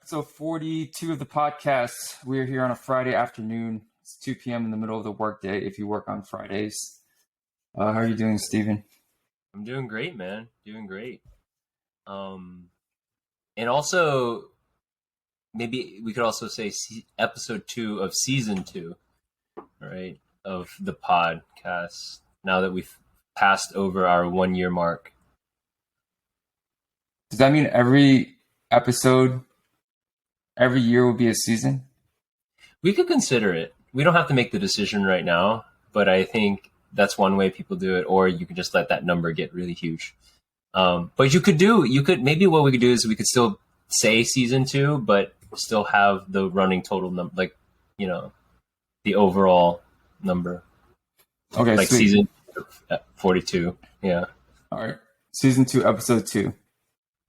So 42 of the podcast. We're here on a Friday afternoon. It's 2 p.m. in the middle of the workday if you work on Fridays. How are you doing, Stephen? I'm doing great, man. Doing great. And also, maybe we could also say episode 2 of season 2, right, of the podcast, now that we've passed over our 1-year mark. Does that mean every episode, every year will be a season? We could consider it. We don't have to make the decision right now, but I think that's one way people do it, or you could just let that number get really huge. But maybe what we could do is we could still say season 2, but still have the running total number, like, the overall number. Okay, like sweet. Season 42. Yeah. All right. Season 2, episode 2.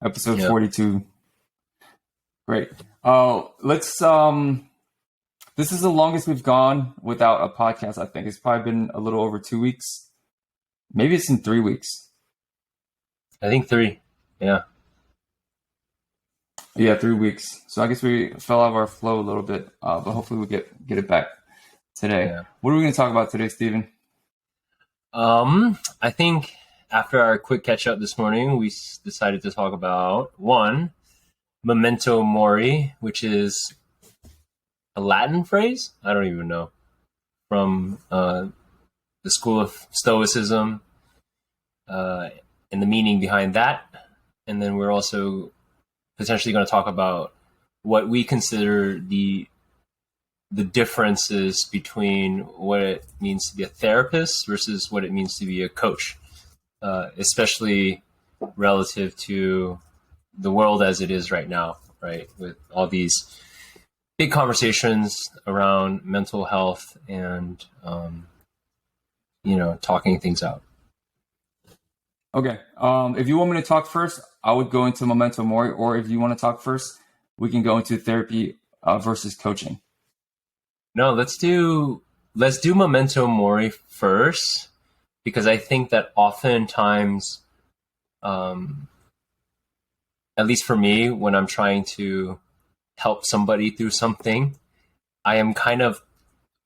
Episode 42. Great. Let's this is the longest we've gone without a podcast, I think. It's probably been a little over 2 weeks. Maybe it's in 3 weeks. I think 3. Yeah. Yeah, 3 weeks. So I guess we fell out of our flow a little bit, but hopefully we get it back today. Yeah. What are we going to talk about today, Stephen? I think after our quick catch up this morning, we decided to talk about memento mori, which is a Latin phrase. I don't even know, from the school of Stoicism, and the meaning behind that. And then we're also potentially going to talk about what we consider the differences between what it means to be a therapist versus what it means to be a coach, especially relative to the world as it is right now, right? With all these big conversations around mental health and, talking things out. Okay. If you want me to talk first, I would go into memento mori, or if you want to talk first, we can go into therapy versus coaching. No, let's do memento mori first, because I think that oftentimes, at least for me, when I'm trying to help somebody through something, I am kind of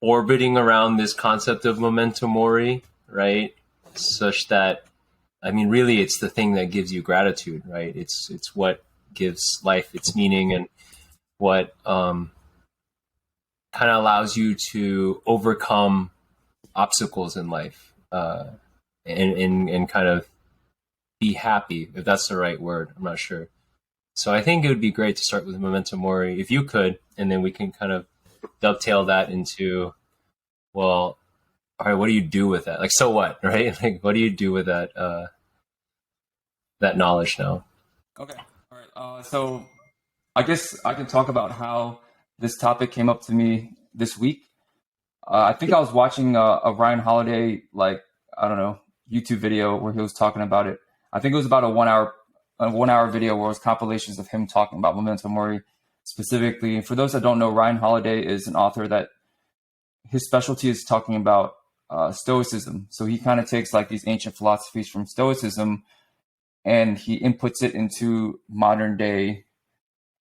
orbiting around this concept of memento mori, right? Such that, really, it's the thing that gives you gratitude, right? It's what gives life its meaning, and what kind of allows you to overcome obstacles in life, and kind of be happy, if that's the right word. I'm not sure. So I think it would be great to start with memento mori, if you could, and then we can kind of dovetail that into, well, all right, what do you do with that? Like, so what, right? Like, what do you do with that that knowledge now? Okay. All right. So I guess I can talk about how this topic came up to me this week. I think I was watching a Ryan Holiday, YouTube video where he was talking about it. I think it was about a 1 hour video where it was compilations of him talking about memento mori specifically. And for those that don't know, Ryan Holiday is an author that his specialty is talking about Stoicism. So he kind of takes like these ancient philosophies from Stoicism and he inputs it into modern day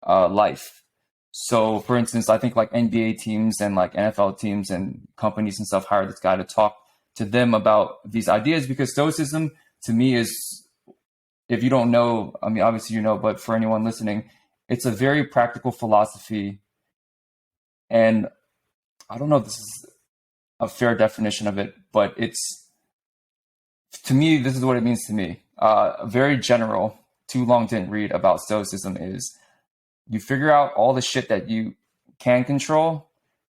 life. So, for instance, I think like NBA teams and like NFL teams and companies and stuff hire this guy to talk to them about these ideas, because Stoicism to me is, if you don't know, obviously you know, but for anyone listening, it's a very practical philosophy. And I don't know if this is a fair definition of it, but to me, this is what it means to me. Very general, too long didn't read about Stoicism is, you figure out all the shit that you can control,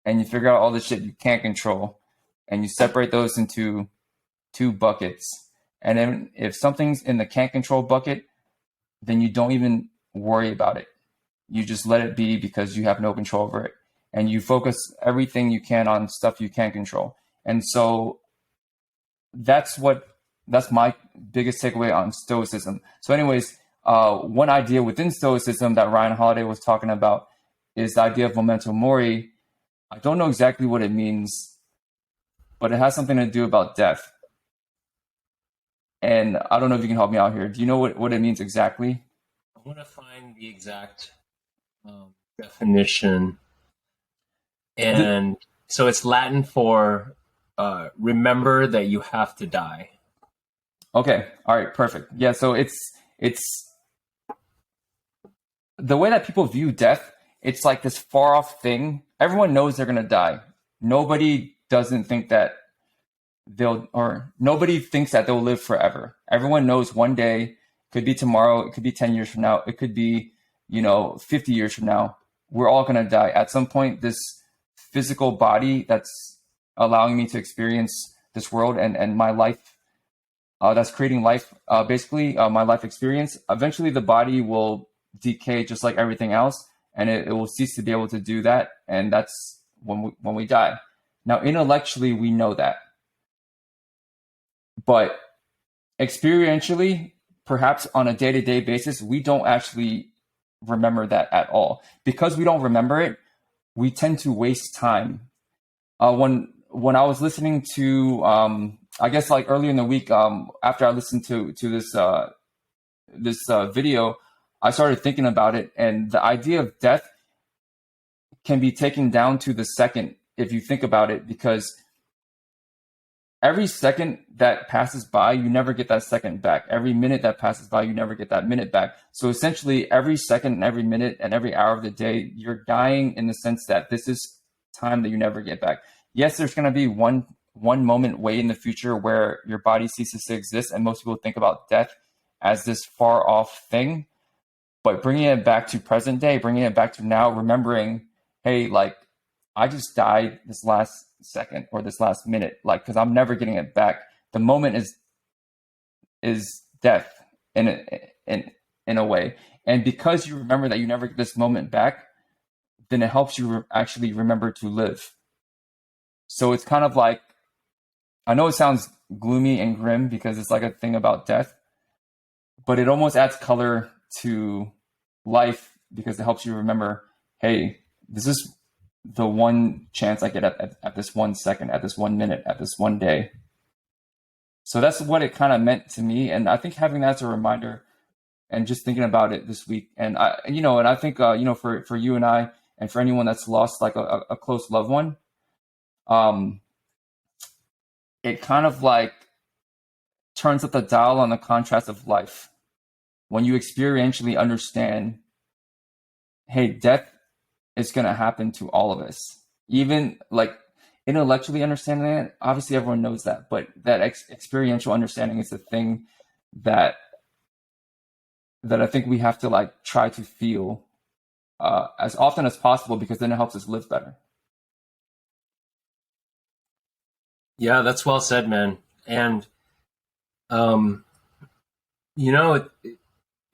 and you figure out all the shit you can't control, and you separate those into 2 buckets. And then if something's in the can't control bucket, then you don't even worry about it. You just let it be, because you have no control over it. And you focus everything you can on stuff you can control. And so that's my biggest takeaway on Stoicism. So anyways, one idea within Stoicism that Ryan Holiday was talking about is the idea of memento mori. I don't know exactly what it means, but it has something to do about death. And I don't know if you can help me out here. Do you know what it means exactly? I want to find the exact definition. The, And so it's Latin for remember that you have to die. okay, all right, perfect. Yeah, so it's the way that people view death. It's like this far off thing. Everyone knows they're gonna die. Nobody doesn't think that nobody thinks that they'll live forever. Everyone knows one day, could be tomorrow, it could be 10 years from now, it could be, 50 years from now. We're all going to die. At some point, this physical body that's allowing me to experience this world and my life, that's creating life, basically, my life experience, eventually the body will decay just like everything else, and it will cease to be able to do that. And that's when we die. Now, intellectually, we know that. But experientially, perhaps on a day-to-day basis, we don't actually remember that at all. Because we don't remember it, we tend to waste time. When I was listening to, I guess like earlier in the week, after I listened to this video, I started thinking about it, and the idea of death can be taken down to the second if you think about it, because every second that passes by, you never get that second back. Every minute that passes by, you never get that minute back. So essentially, every second and every minute and every hour of the day, you're dying in the sense that this is time that you never get back. Yes, there's going to be one moment way in the future where your body ceases to exist, and most people think about death as this far off thing. But bringing it back to present day, bringing it back to now, remembering, hey, like, I just died this last second or this last minute, like, because I'm never getting it back. The moment is death in a way, and because you remember that you never get this moment back, then it helps you actually remember to live. So it's kind of like, I know it sounds gloomy and grim because it's like a thing about death, but it almost adds color to life because it helps you remember, hey, this is the one chance I get at this 1 second, at this 1 minute, at this one day. So that's what it kind of meant to me. And I think having that as a reminder and just thinking about it this week. And I think, for you and I, and for anyone that's lost like a close loved one, it kind of like turns up the dial on the contrast of life. When you experientially understand, hey, death is going to happen to all of us. Even like intellectually understanding it, obviously everyone knows that, but that experiential understanding is the thing that I think we have to like try to feel as often as possible, because then it helps us live better. Yeah, that's well said, man. And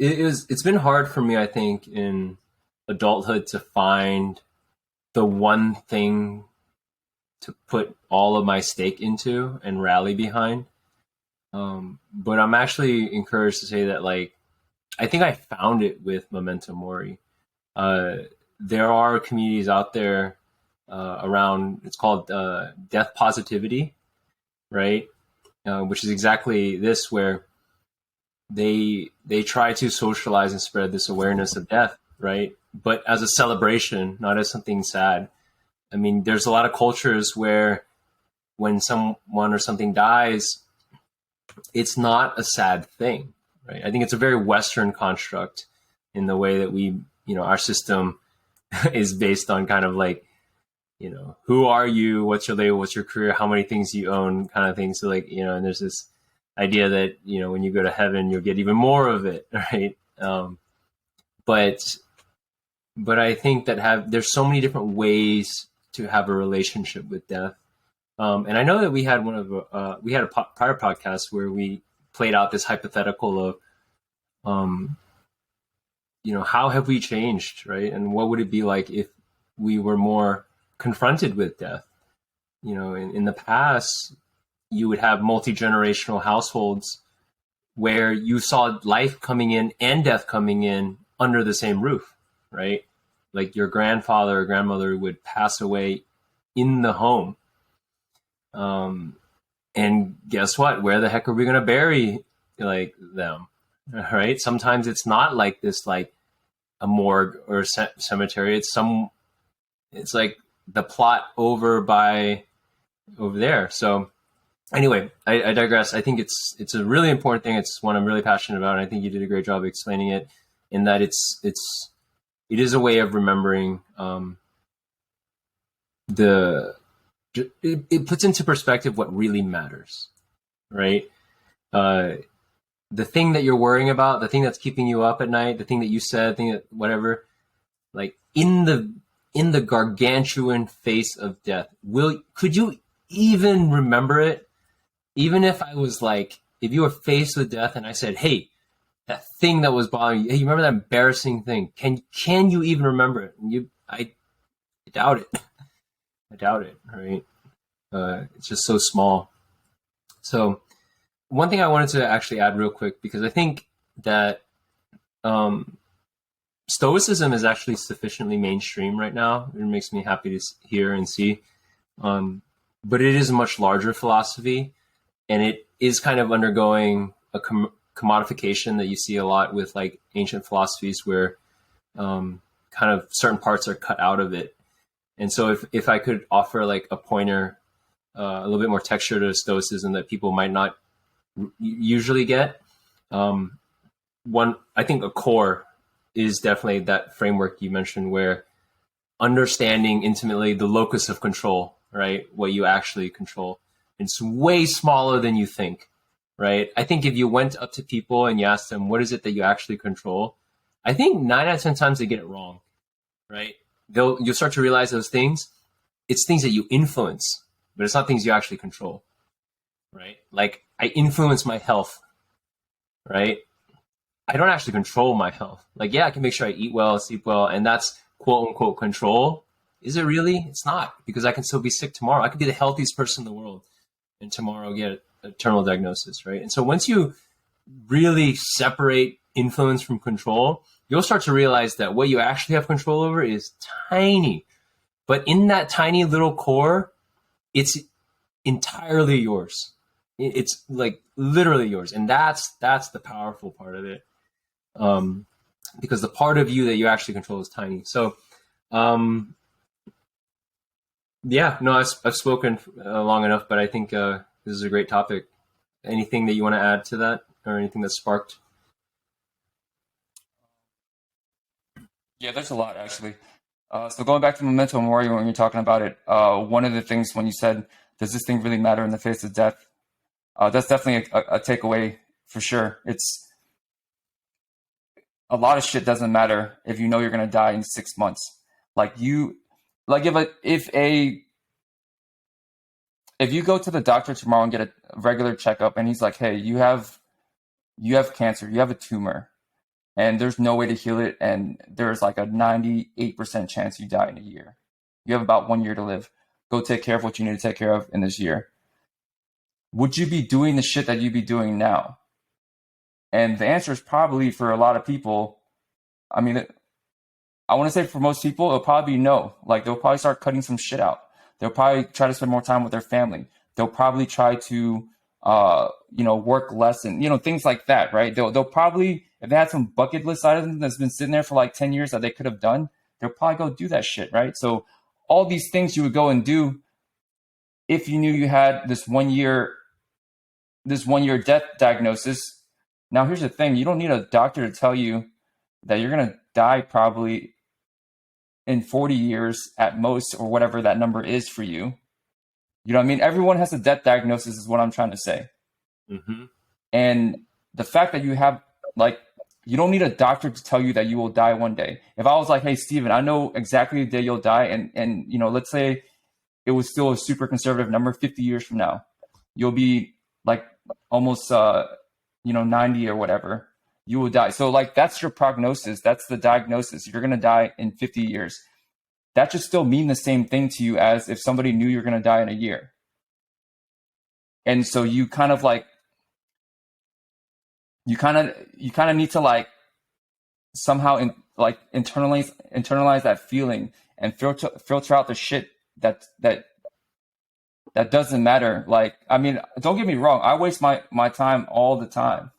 it's been hard for me, I think, in adulthood to find the one thing to put all of my stake into and rally behind. But I'm actually encouraged to say that, like, I think I found it with Memento Mori. There are communities out there around, it's called death positivity, right? Which is exactly this, where they try to socialize and spread this awareness of death, right? But as a celebration, not as something sad. I mean, there's a lot of cultures where when someone or something dies, it's not a sad thing, right? I think it's a very Western construct in the way that we, our system is based on kind of like, who are you? What's your label? What's your career? How many things you own? Kind of thing. So like, and there's this idea that, when you go to heaven, you'll get even more of it, right? But I think that there's so many different ways to have a relationship with death. And I know that we had a prior podcast where we played out this hypothetical of, how have we changed, right? And what would it be like if we were more confronted with death? In the past, you would have multi-generational households where you saw life coming in and death coming in under the same roof, right? Like your grandfather or grandmother would pass away in the home. And guess what? Where the heck are we going to bury like them? Right? Sometimes it's not like this, like a morgue or a cemetery. It's like the plot over there. So anyway, I digress. I think it's a really important thing. It's one I'm really passionate about, and I think you did a great job explaining it. In that it is a way of remembering. It puts into perspective what really matters, right? The thing that you're worrying about, the thing that's keeping you up at night, the thing that you said, whatever, like in the gargantuan face of death, could you even remember it? Even if if you were faced with death and I said, hey, that thing that was bothering you, hey, you remember that embarrassing thing? Can you even remember it? And I doubt it. I doubt it, right? It's just so small. So one thing I wanted to actually add real quick, because I think that Stoicism is actually sufficiently mainstream right now. It makes me happy to hear and see. But it is a much larger philosophy, and it is kind of undergoing a commodification that you see a lot with like ancient philosophies where kind of certain parts are cut out of it. And so if I could offer like a pointer, a little bit more texture to Stoicism that people might not usually get, I think a core is definitely that framework you mentioned, where understanding intimately the locus of control, right? What you actually control. It's way smaller than you think, right? I think if you went up to people and you asked them, what is it that you actually control? I think 9 out of 10 times they get it wrong, right? You'll start to realize those things. It's things that you influence, but it's not things you actually control, right? Like I influence my health, right? I don't actually control my health. Like, yeah, I can make sure I eat well, sleep well, and that's quote unquote control. Is it really? It's not, because I can still be sick tomorrow. I could be the healthiest person in the world and tomorrow get a terminal diagnosis, right? And so once you really separate influence from control, you'll start to realize that what you actually have control over is tiny. But in that tiny little core, it's entirely yours. It's like literally yours. And that's the powerful part of it. Because the part of you that you actually control is tiny. So, yeah, no, I've spoken long enough, but I think this is a great topic. Anything that you want to add to that, or anything that sparked? Yeah, there's a lot actually. So going back to memento mori, when you're talking about it, one of the things when you said, "Does this thing really matter in the face of death?" That's definitely a takeaway for sure. It's a lot of shit doesn't matter if you know you're gonna die in 6 months. Like if you go to the doctor tomorrow and get a regular checkup, and he's like, "Hey, you have cancer, you have a tumor, and there's no way to heal it, and there's like a 98% chance you die in a year. You have about 1 year to live. Go take care of what you need to take care of in this year." Would you be doing the shit that you'd be doing now? And the answer is probably, for a lot of people, I mean, I want to say for most people, it'll probably be no. Like, they'll probably start cutting some shit out. They'll probably try to spend more time with their family. They'll probably try to, work less and, things like that, right? They'll probably, if they had some bucket list items that's been sitting there for like 10 years that they could have done, they'll probably go do that shit, right? So all these things you would go and do if you knew you had this 1 year death diagnosis. Now, here's the thing. You don't need a doctor to tell you that you're going to die probably in 40 years at most, or whatever that number is for you. You know what I mean? Everyone has a death diagnosis is what I'm trying to say. Mm-hmm. And the fact that you have, you don't need a doctor to tell you that you will die one day. If I was like, "Hey, Stephen, I know exactly the day you'll die," and let's say it was still a super conservative number, 50 years from now, you'll be like almost 90 or whatever, you will die. So that's your prognosis. That's the diagnosis. You're going to die in 50 years. That should still mean the same thing to you as if somebody knew you're going to die in a year. And so you kind of need to somehow internalize that feeling and filter out the shit that doesn't matter. I mean, don't get me wrong. I waste my time all the time.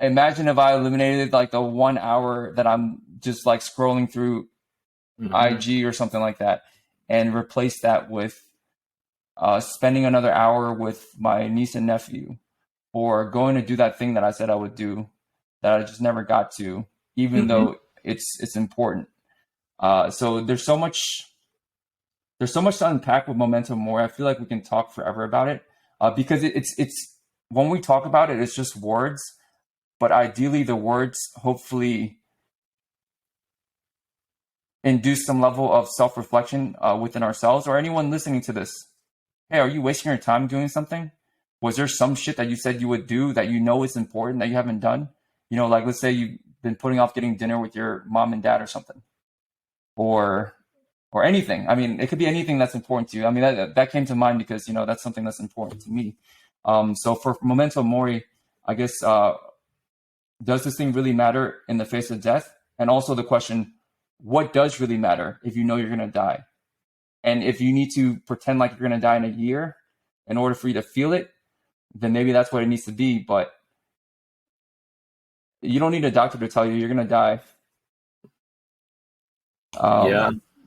imagine if I eliminated like the 1 hour that I'm just like scrolling through IG or something like that, and replaced that with spending another hour with my niece and nephew, or going to do that thing that I said I would do that I just never got to, even though it's important. So there's so much to unpack with memento mori. I feel like we can talk forever about it, because it's when we talk about it, it's just words, but ideally the words hopefully induce some level of self-reflection within ourselves, or anyone listening to this. Hey, are you wasting your time doing something? Was there some shit that you said you would do that you know is important that you haven't done? You know, like let's say you've been putting off getting dinner with your mom and dad or something, or anything. I mean, it could be anything that's important to you. I mean, that came to mind because, you know, that's something that's important to me. So for memento mori, I guess, does this thing really matter in the face of death? And also the question, what does really matter if you know you're going to die? And if you need to pretend like you're going to die in a year in order for you to feel it, then maybe that's what it needs to be. But you don't need a doctor to tell you you're going to die.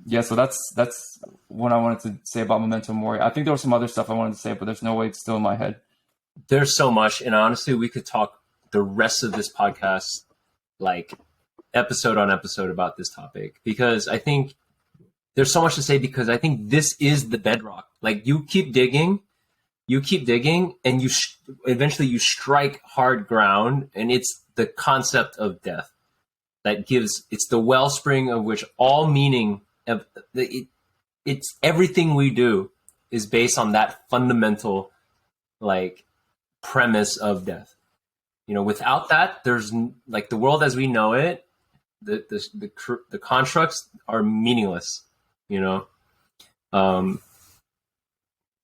Yeah. So that's what I wanted to say about memento mori. I think there was some other stuff I wanted to say, but there's no way it's still in my head. There's so much, and honestly, we could talk the rest of this podcast, like episode on episode, about this topic, because I think there's so much to say, because I think this is the bedrock. Like you keep digging, and eventually you strike hard ground, and it's the concept of death that gives, it's the wellspring of which all meaning of it's everything we do is based on that fundamental like premise of death. You know, without that, there's like the world as we know it, the constructs are meaningless, you know,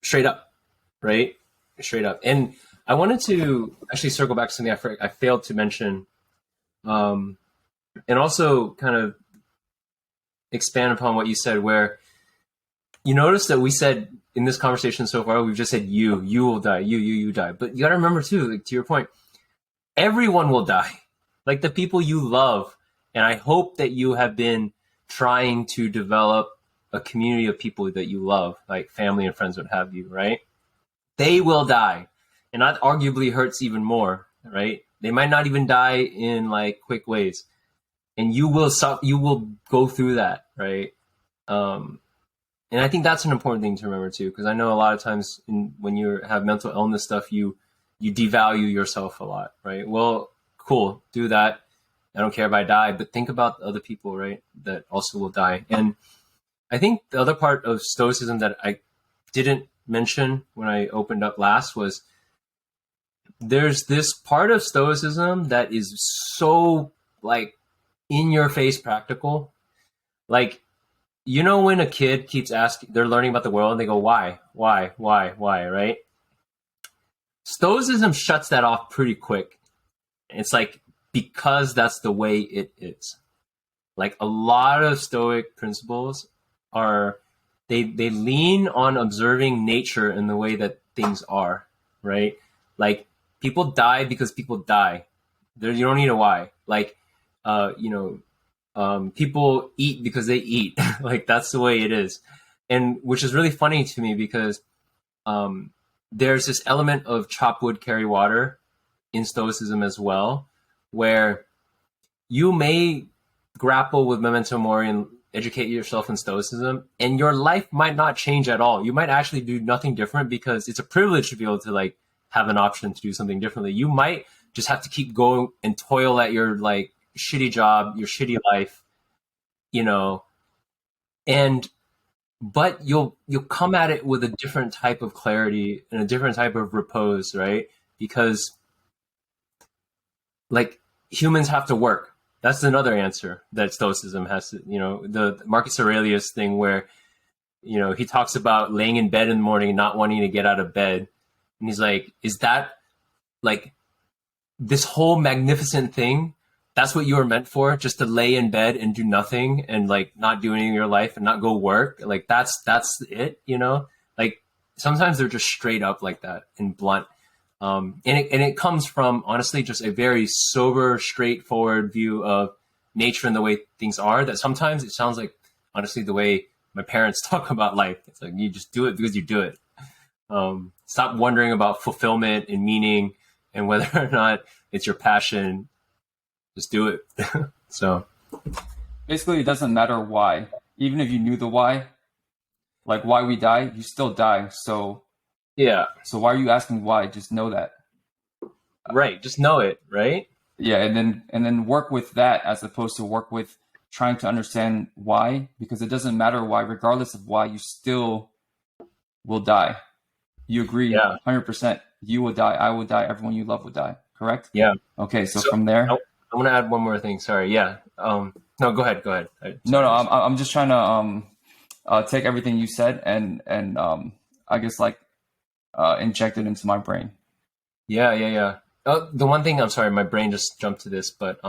straight up, right? Straight up. And I wanted to actually circle back to something I failed to mention, and also kind of expand upon what you said, where you notice that we said in this conversation so far, we've just said you will die, you die. But you got to remember too, like, to your point, everyone will die, like the people you love. And I hope that you have been trying to develop a community of people that you love, like family and friends, what have you, right? They will die. And that arguably hurts even more, right? They might not even die in like quick ways. And you will go through that, right? And I think that's an important thing to remember too, because I know a lot of times when you have mental illness stuff, you devalue yourself a lot, right? Well, cool, do that. I don't care if I die, but think about other people, right, that also will die. And I think the other part of Stoicism that I didn't mention when I opened up last was there's this part of Stoicism that is so like in your face practical. Like, you know, when a kid keeps asking, they're learning about the world and they go, why, right? Stoicism shuts that off pretty quick. It's like, because that's the way it is. Like a lot of Stoic principles are, they lean on observing nature in the way that things are, right? Like people die because people die. You don't need a why. Like, people eat because they eat. Like that's the way it is. And which is really funny to me because there's this element of chop wood, carry water in Stoicism as well, where you may grapple with memento mori and educate yourself in Stoicism, and your life might not change at all. You might actually do nothing different because it's a privilege to be able to like have an option to do something differently. You might just have to keep going and toil at your like shitty job, your shitty life, you know, but you'll come at it with a different type of clarity and a different type of repose, right? Because like humans have to work. That's another answer that Stoicism has to, you know, the Marcus Aurelius thing where, you know, he talks about laying in bed in the morning and not wanting to get out of bed. And he's like, is that like this whole magnificent thing? That's what you were meant for, just to lay in bed and do nothing and like not do anything in your life and not go work. Like that's it, you know, like sometimes they're just straight up like that and blunt. And it comes from, honestly, just a very sober, straightforward view of nature and the way things are, that sometimes it sounds like, honestly, the way my parents talk about life. It's like, you just do it because you do it. Stop wondering about fulfillment and meaning and whether or not it's your passion. Just do it. So Basically, it doesn't matter why. Even if you knew the why, like why we die, you still die. So yeah, why are you asking why? Just know that. right. Just know it, right? Yeah, and then work with that as opposed to work with trying to understand why, because it doesn't matter why, regardless of why, you still will die. You agree? Yeah. 100%. You will die. I will die. Everyone you love will die. Correct? Yeah. Okay. So from there, I want to add one more thing. Sorry. Yeah. No, go ahead. Go ahead. no, I'm just trying to take everything you said and I guess like inject it into my brain. Yeah. Oh, the one thing, I'm sorry, my brain just jumped to this, but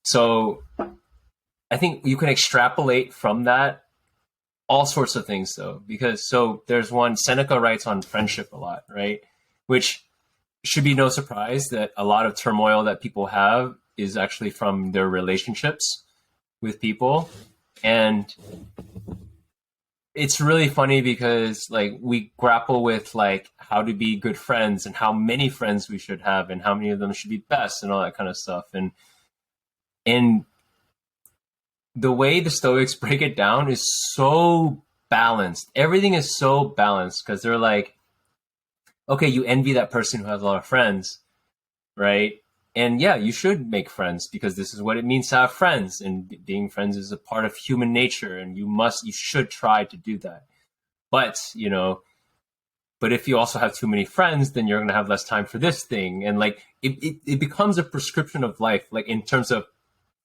so I think you can extrapolate from that all sorts of things, though, because so there's one, Seneca writes on friendship a lot, right? Which should be no surprise that a lot of turmoil that people have is actually from their relationships with people. And it's really funny because like we grapple with like how to be good friends and how many friends we should have and how many of them should be best and all that kind of stuff. And the way the Stoics break it down is so balanced. Everything is so balanced because they're like, okay, you envy that person who has a lot of friends, right? And yeah, you should make friends because this is what it means to have friends, and being friends is a part of human nature, and you should try to do that. But, but if you also have too many friends, then you're going to have less time for this thing. And like, it becomes a prescription of life, like in terms of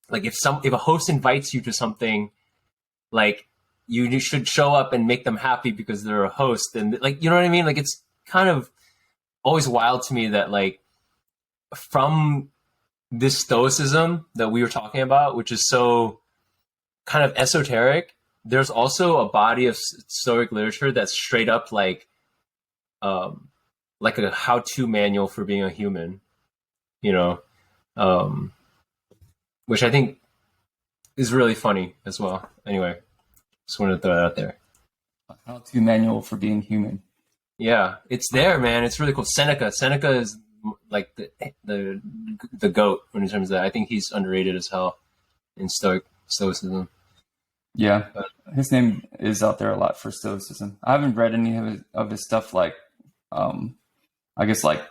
like if a host invites you to something, like you should show up and make them happy because they're a host. And like, you know what I mean? Like, it's kind of always wild to me that like from this stoicism that we were talking about, which is so kind of esoteric, there's also a body of Stoic literature that's straight up like a how-to manual for being a human, which I think is really funny as well. Anyway, just wanted to throw that out there. A how-to manual for being human. Yeah, it's there, man. It's really cool. Seneca is like the goat in terms of that. I think he's underrated as hell in Stoicism. Yeah, his name is out there a lot for Stoicism. I haven't read any of his stuff, like I guess like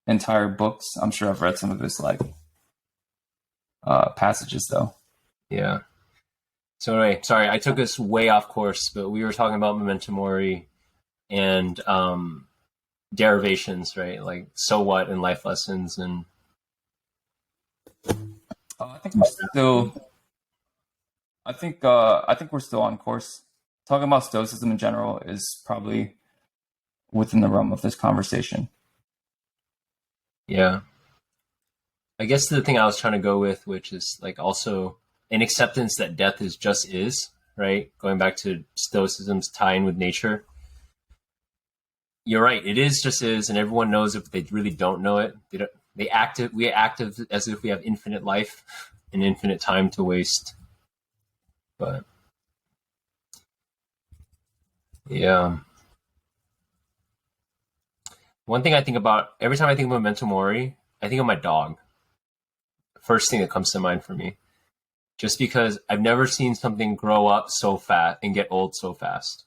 entire books. I'm sure I've read some of his like passages though. Yeah. So anyway, sorry, I took us way off course, but we were talking about memento mori and derivations, right? Like so what and life lessons and. I think we're still on course. Talking about Stoicism in general is probably within the realm of this conversation. Yeah. I guess the thing I was trying to go with, which is like also an acceptance that death is, right? Going back to Stoicism's tie-in with nature. You're right. It is, and everyone knows it, but they really don't know it. We act as if we have infinite life and infinite time to waste. But yeah. One thing I think about every time I think of memento mori, I think of my dog. First thing that comes to mind for me. Just because I've never seen something grow up so fast and get old so fast.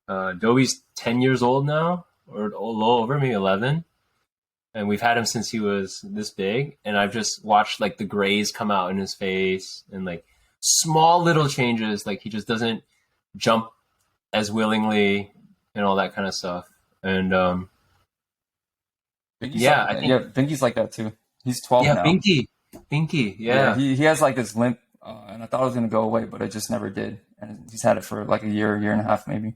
Dobie's 10 years old now, or a little over, maybe 11. And we've had him since he was this big. And I've just watched like the grays come out in his face and like small little changes. Like he just doesn't jump as willingly and all that kind of stuff. And Binky's like that too. He's 12 now. Binky, yeah. He has like this limp, and I thought it was going to go away, but it just never did. And he's had it for like a year and a half maybe.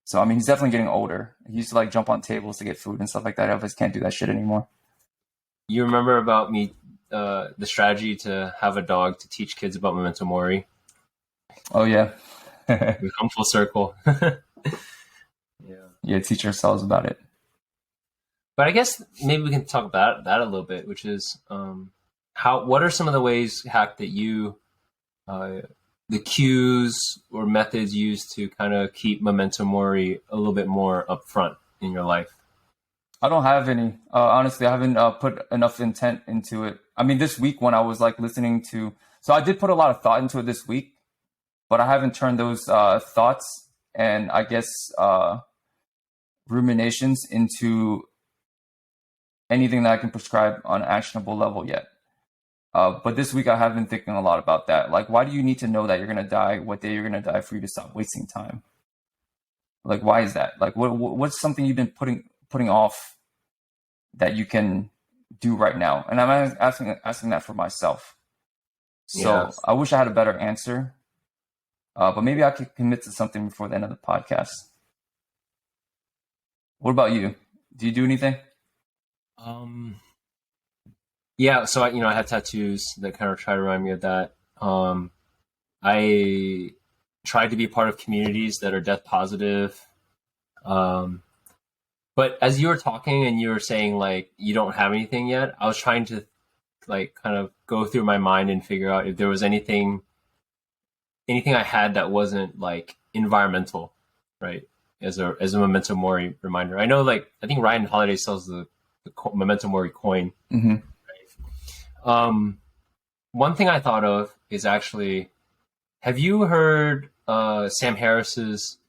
So, I mean, he's definitely getting older. He used to like jump on tables to get food and stuff like that. I just can't do that shit anymore. You remember about me, the strategy to have a dog to teach kids about memento mori? Oh, yeah. We come full circle. Yeah, teach ourselves about it. But I guess maybe we can talk about that a little bit, which is what are some of the ways, Hack, that you the cues or methods used to kind of keep memento mori a little bit more upfront in your life? I don't have any. Honestly, I haven't put enough intent into it. I mean, this week when I was like listening to, so I did put a lot of thought into it this week, but I haven't turned those thoughts and I guess ruminations into anything that I can prescribe on an actionable level yet. But this week I have been thinking a lot about that. Like, why do you need to know that you're going to die, what day you're going to die for you to stop wasting time? Like, why is that? Like, what's something you've been putting off that you can do right now? And I'm asking that for myself. So Yeah. I wish I had a better answer, but maybe I could commit to something before the end of the podcast. What about you? Do you do anything? Yeah, so I have tattoos that kind of try to remind me of that. I try to be part of communities that are death positive. But as you were talking and you were saying like you don't have anything yet, I was trying to like kind of go through my mind and figure out if there was anything I had that wasn't like environmental, right? As a memento mori reminder. I know, like, I think Ryan Holiday sells the memento mori coin. Mm-hmm. One thing I thought of is actually, have you heard Sam Harris's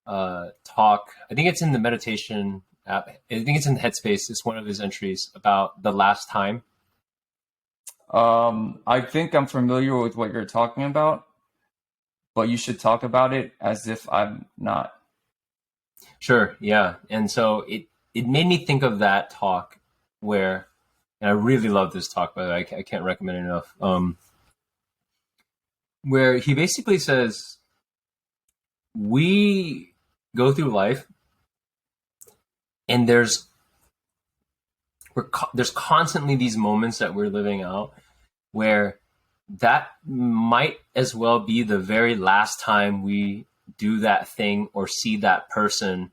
talk? I think it's in the meditation app. I think it's in Headspace. It's one of his entries about the last time. I think I'm familiar with what you're talking about, but you should talk about it as if I'm not. Sure, yeah. And so it made me think of that talk where, and I really love this talk, by the way, I can't recommend it enough, where he basically says, we go through life and there's constantly these moments that we're living out where that might as well be the very last time we do that thing or see that person,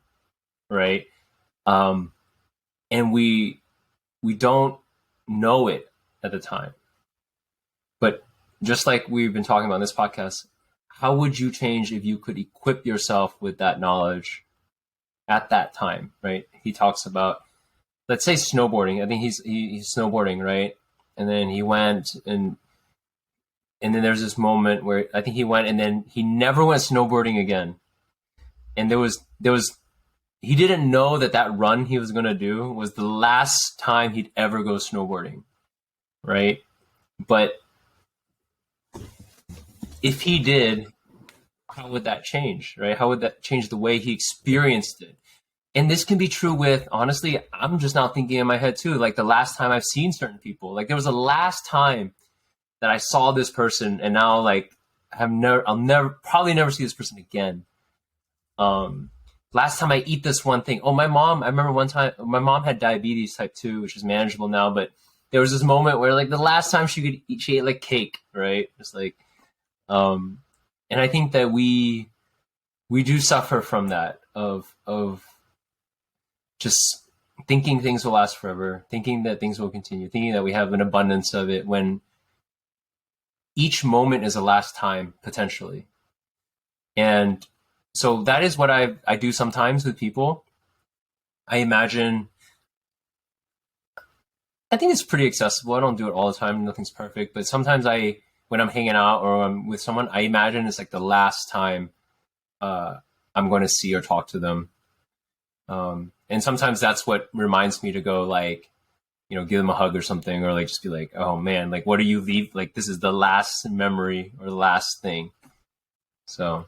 right? And we don't know it at the time. But just like we've been talking about in this podcast, how would you change if you could equip yourself with that knowledge at that time, right? He talks about, let's say, snowboarding. I think he's snowboarding, right? And then he went and then there's this moment where I think he went and then he never went snowboarding again. And there was he didn't know that run he was going to do was the last time he'd ever go snowboarding, right? But if he did, how would that change, right? How would that change the way he experienced it? And this can be true with, honestly, I'm just now thinking in my head too, like the last time I've seen certain people. Like there was a last time that I saw this person and now like I'll probably never see this person again. Last time I eat this one thing. Oh, my mom, I remember one time my mom had diabetes type 2, which is manageable now, but there was this moment where like the last time she ate like cake, right? It's like, and I think that we do suffer from that of just thinking things will last forever, thinking that things will continue, thinking that we have an abundance of it when each moment is a last time potentially. And so that is what I do sometimes with people. I imagine, I think it's pretty accessible. I don't do it all the time. Nothing's perfect. But sometimes when I'm hanging out or I'm with someone, I imagine it's like the last time I'm going to see or talk to them. And sometimes that's what reminds me to go like, give them a hug or something, or like just be like, oh man, like what do you leave? Like this is the last memory or the last thing. So,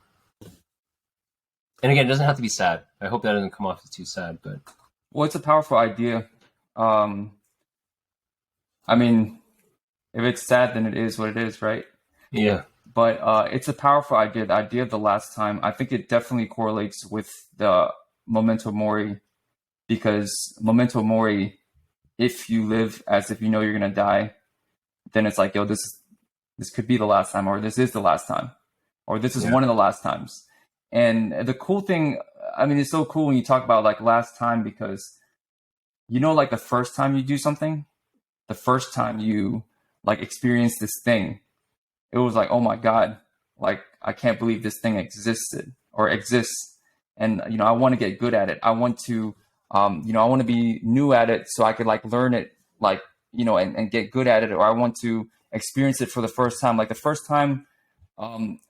and again, it doesn't have to be sad. I hope that doesn't come off as too sad, but. Well, it's a powerful idea. I mean, if it's sad, then it is what it is, right? Yeah. But it's a powerful idea. The idea of the last time, I think it definitely correlates with the memento mori, because memento mori, if you live as if you know you're going to die, then it's like, yo, this could be the last time, or this is the last time, or this is one of the last times. And the cool thing, I mean, it's so cool when you talk about like last time, because you know, like the first time you do something, the first time you like experience this thing, it was like, oh my God, like I can't believe this thing existed or exists. And, you know, I want to get good at it. I want to, you know, I want to be new at it so I could like learn it, like, you know, and get good at it. Or I want to experience it for the first time. Like the first time, um,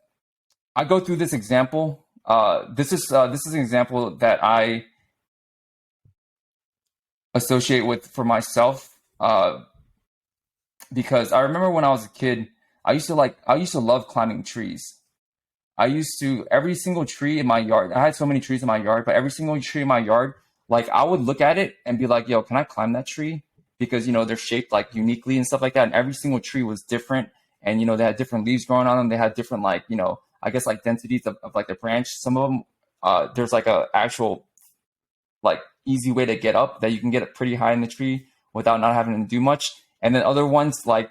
I go through this example. This is an example that I associate with for myself. Because I remember when I was a kid, I used to love climbing trees. I used to every single tree in my yard. I had so many trees in my yard, but every single tree in my yard, like I would look at it and be like, "Yo, can I climb that tree?" Because you know they're shaped like uniquely and stuff like that. And every single tree was different, and you know they had different leaves growing on them. They had different like you know I guess like densities of like the branch. Some of them, there's like a actual like easy way to get up that you can get it pretty high in the tree without not having to do much. And then other ones like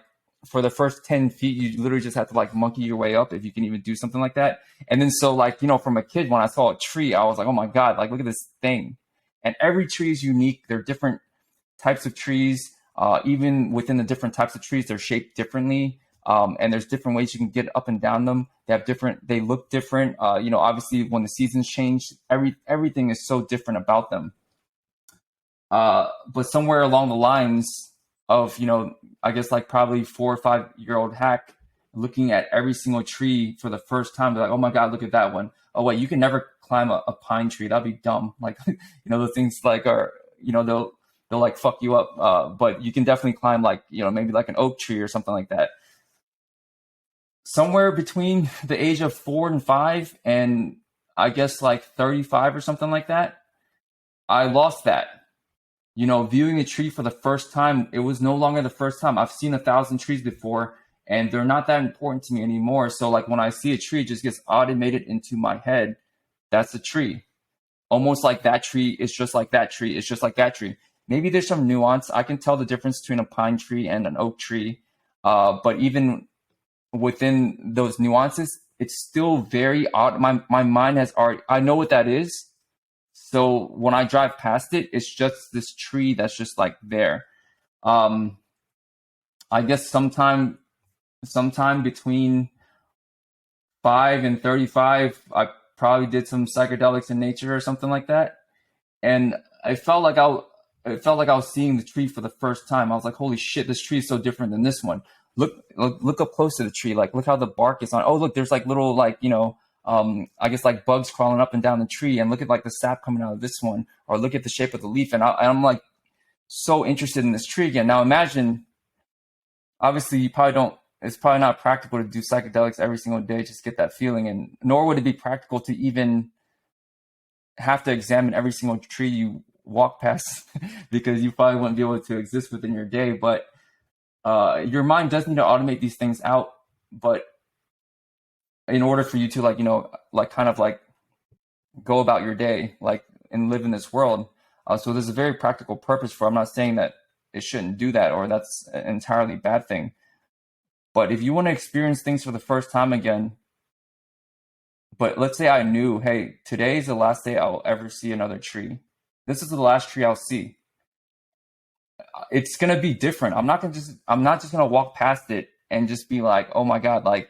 for the first 10 feet, you literally just have to like monkey your way up if you can even do something like that. And then so like, you know, from a kid, when I saw a tree, I was like, oh my God, like look at this thing. And every tree is unique. They're different types of trees. Even within the different types of trees, they're shaped differently. And there's different ways you can get up and down them. They look different. You know, obviously when the seasons change, everything is so different about them. But somewhere along the lines of, you know, I guess like probably 4 or 5 year old hack looking at every single tree for the first time, they're like, oh my God, look at that one. Oh wait, you can never climb a pine tree. That'd be dumb. Like, you know, the things like are, you know, they'll like fuck you up. But you can definitely climb like, you know, maybe like an oak tree or something like that. Somewhere between the age of 4 and 5 and I guess like 35 or something like that, I lost that. You know, viewing a tree for the first time, it was no longer the first time. I've seen 1,000 trees before, and they're not that important to me anymore. So, like when I see a tree, it just gets automated into my head. That's a tree. Almost like that tree is just like that tree. It's just like that tree. Maybe there's some nuance. I can tell the difference between a pine tree and an oak tree. But even within those nuances, it's still very odd. My mind has already, I know what that is. So when I drive past it, it's just this tree that's just like there. Um, I guess sometime between 5 and 35, I probably did some psychedelics in nature or something like that, and I felt like it felt like I was seeing the tree for the first time. I was like, holy shit, this tree is so different than this one. Look up close to the tree. Like, look how the bark is on. Oh, look, there's like little like you know I guess like bugs crawling up and down the tree, and look at like the sap coming out of this one, or look at the shape of the leaf. And I'm like so interested in this tree again. Now imagine, obviously you probably don't, it's probably not practical to do psychedelics every single day, just get that feeling. And nor would it be practical to even have to examine every single tree you walk past because you probably wouldn't be able to exist within your day. But your mind does need to automate these things out. But in order for you to like, you know, like kind of like go about your day, like and live in this world. So there's a very practical purpose for it. I'm not saying that it shouldn't do that or that's an entirely bad thing. But if you want to experience things for the first time again, but let's say I knew, hey, today is the last day I'll ever see another tree. This is the last tree I'll see. It's gonna be different. I'm not just gonna walk past it and just be like, oh my God, like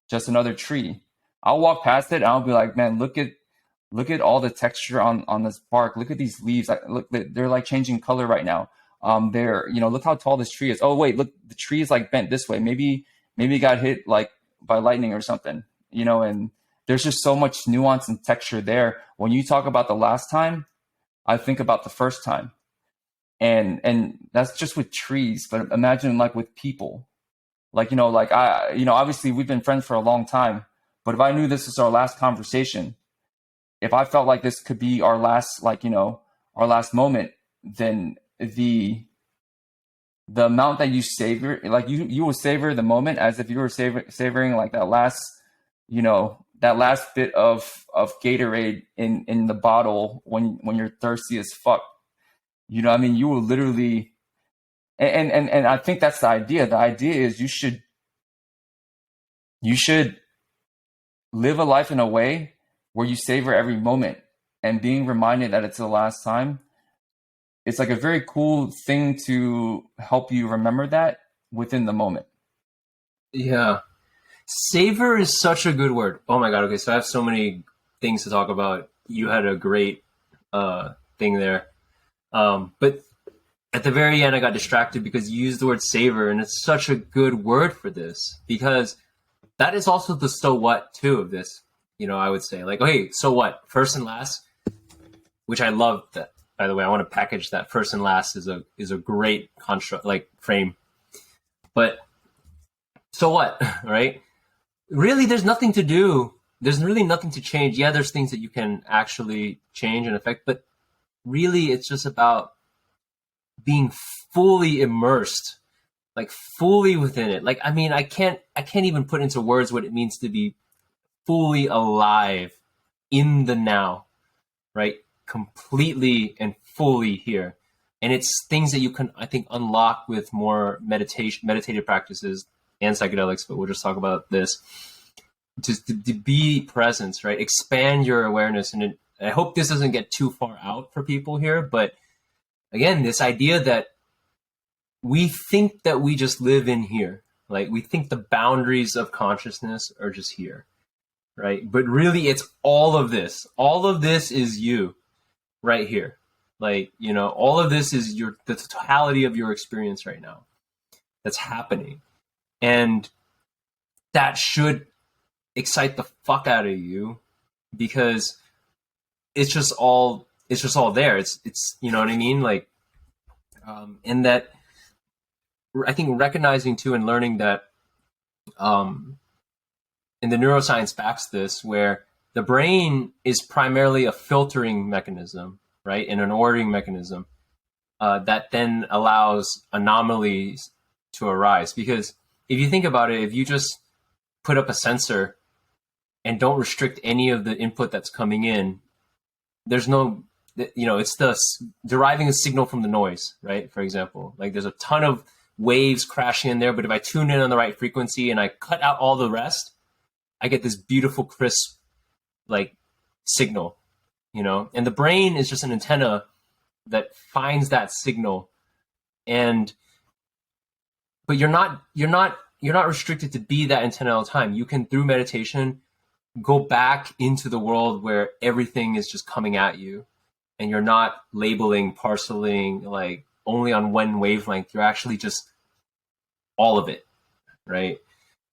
just another tree. I'll walk past it and I'll be like, man, look at all the texture on this bark. Look at these leaves. Look, they're like changing color right now. They're, you know, look how tall this tree is. Oh wait, look, the tree is like bent this way. Maybe it got hit like by lightning or something, you know, and there's just so much nuance and texture there. When you talk about the last time, I think about the first time. And that's just with trees, but imagine like with people. Like, you know, like you know, obviously we've been friends for a long time, but if I knew this is our last conversation, if I felt like this could be our last, like, you know, our last moment, then the amount that you savor, like you will savor the moment as if you were savoring like that last, you know, that last bit of Gatorade in the bottle when you're thirsty as fuck. You know, I mean, you will literally, and I think that's the idea. The idea is you should live a life in a way where you savor every moment, and being reminded that it's the last time it's like a very cool thing to help you remember that within the moment. Yeah. Savor is such a good word. Oh my God. Okay. So I have so many things to talk about. You had a great thing there. But at the very end, I got distracted because you used the word savor, and it's such a good word for this, because that is also the so what too of this. I would say like, okay, so what? First and last, which I love that. By the way, I want to package that first and last is a great construct, like frame. But so what, right? Really, there's nothing to do. There's really nothing to change. Yeah, there's things that you can actually change and affect, but really it's just about being fully immersed, like fully within it. Like, I mean, I can't even put into words what it means to be fully alive in the now, right? Completely and fully here. And it's things that you can, I think, unlock with more meditative practices and psychedelics, but we'll just talk about this. Just to be present, right? Expand your awareness. And I hope this doesn't get too far out for people here, but again, this idea that we think that we just live in here, like we think the boundaries of consciousness are just here, right? But really it's all of this. All of this is you right here. Like, all of this is the totality of your experience right now that's happening. And that should excite the fuck out of you, because it's just all there. It's you know what I mean? Like, and that I think recognizing too and learning that, and the neuroscience backs this, where the brain is primarily a filtering mechanism, right? And an ordering mechanism, that then allows anomalies to arise. Because if you think about it, if you just put up a sensor and don't restrict any of the input that's coming in, there's no, it's deriving a signal from the noise, right? For example, like there's a ton of waves crashing in there, but if I tune in on the right frequency and I cut out all the rest, I get this beautiful, crisp, like signal, and the brain is just an antenna that finds that signal. But you're not restricted to be that antenna all the time. You can, through meditation, go back into the world where everything is just coming at you, and you're not labeling, parceling, like only on one wavelength. You're actually just all of it, right?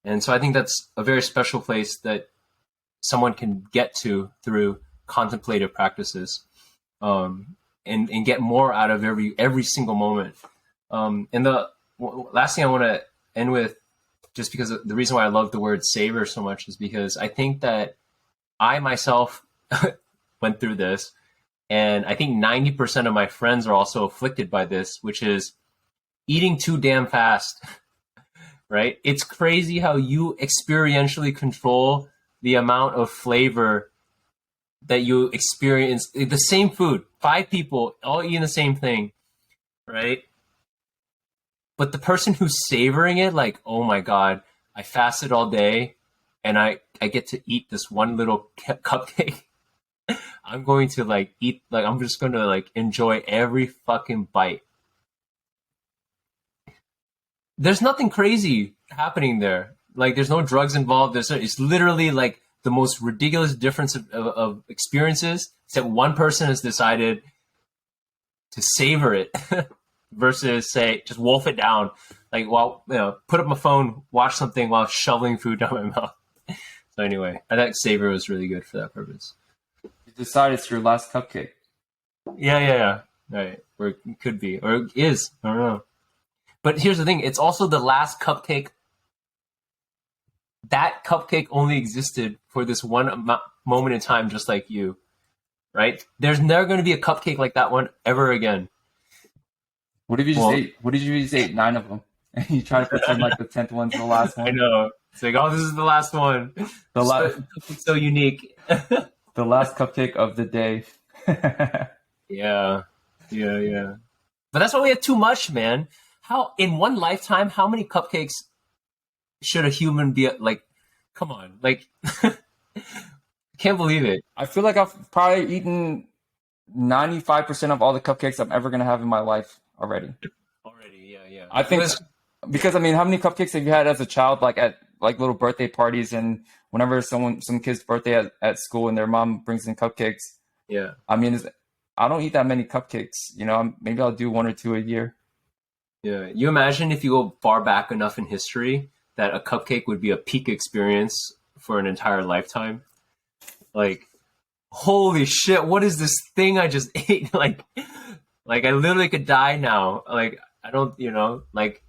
And so I think that's a very special place that someone can get to through contemplative practices, and get more out of every single moment. And the last thing I want to end with, just because the reason why I love the word savor so much, is because I think that I myself went through this, and I think 90% of my friends are also afflicted by this, which is eating too damn fast, right? It's crazy how you experientially control the amount of flavor that you experience. The same food, 5 people all eating the same thing, right? But the person who's savoring it, like, oh my God, I fasted all day and I get to eat this one little cupcake. I'm going to I'm just going to enjoy every fucking bite. There's nothing crazy happening there. Like, there's no drugs involved. It's literally like the most ridiculous difference of experiences, except one person has decided to savor it versus, say, just wolf it down. Like, put up my phone, watch something while shoveling food down my mouth. So anyway, I think savor was really good for that purpose. You decide it's your last cupcake. Yeah. Right. Or it could be, or it is. I don't know. But here's the thing. It's also the last cupcake. That cupcake only existed for this one moment in time, just like you, right? There's never going to be a cupcake like that one ever again. What if you just ate? What did you just ate 9 of them, and you try to pretend like the 10th one's the last one? I know. It's like, oh, this is the last one. It's so unique. The last cupcake of the day. Yeah. But that's why we have too much, man. How in one lifetime, how many cupcakes should a human be like? Come on, like, can't believe it. I feel like I've probably eaten 95% of all the cupcakes I'm ever gonna have in my life already. Already, yeah, yeah. I think because I mean, how many cupcakes have you had as a child, like at like little birthday parties and whenever some kid's birthday at school and their mom brings in cupcakes? Yeah. I mean, I don't eat that many cupcakes. You know, maybe I'll do one or two a year. Yeah. You imagine if you go far back enough in history that a cupcake would be a peak experience for an entire lifetime. Like, holy shit, what is this thing I just ate? Like I literally could die now. Like I don't, like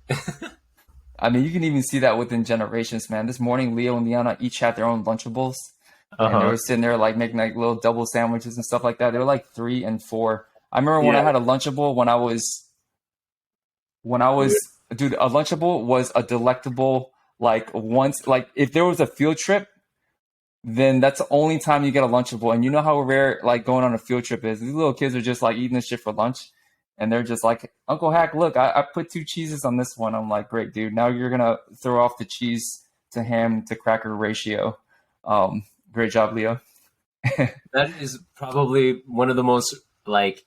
I mean, you can even see that within generations, man. This morning, Leo and Liana each had their own Lunchables, and they uh-huh. were sitting there like making like little double sandwiches and stuff like that. They were like 3 and 4. I remember when I Yeah. had a Lunchable when I was, dude, a Lunchable was a delectable, like once, like if there was a field trip, then that's the only time you get a Lunchable. And you know how rare like going on a field trip is. These little kids are just like eating this shit for lunch. And they're just like, Uncle Hack, look, I put 2 cheeses on this one. I'm like, great, dude. Now you're gonna throw off the cheese to ham to cracker ratio. Great job, Leo. That is probably one of the most like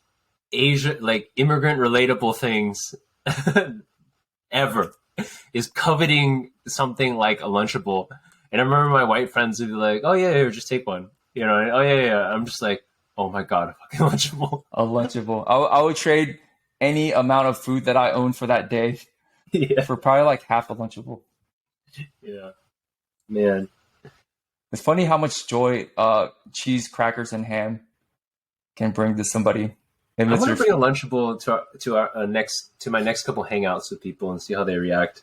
like immigrant relatable things ever is coveting something like a Lunchable. And I remember my white friends would be like, "Oh yeah, here, just take one," And, oh yeah, yeah. I'm just like, "Oh my god, a fucking Lunchable!" A Lunchable. I would trade any amount of food that I own for that day Yeah, for probably like half a Lunchable. yeah, man. It's funny how much joy cheese, crackers, and ham can bring to somebody. If I it's want to your bring a Lunchable to our next to my next couple hangouts with people and see how they react.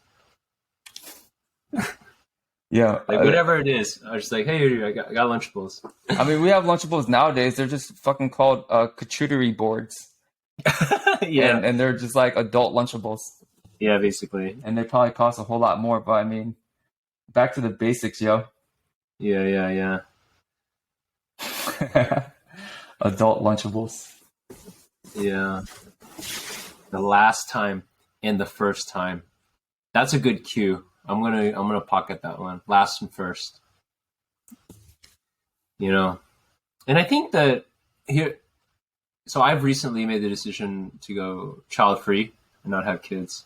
yeah. Like whatever it is, I was just like, "Hey, I got Lunchables." I mean, we have Lunchables nowadays. They're just fucking called charcuterie boards, Yeah, and they're just like adult Lunchables, yeah, basically. and they probably cost a whole lot more. But I mean, back to the basics, yo. Yeah, yeah, yeah. Adult Lunchables. Yeah. The last time and the first time. That's a good cue. I'm gonna pocket that one. Last and first. And I think that here. So I've recently made the decision to go child free and not have kids,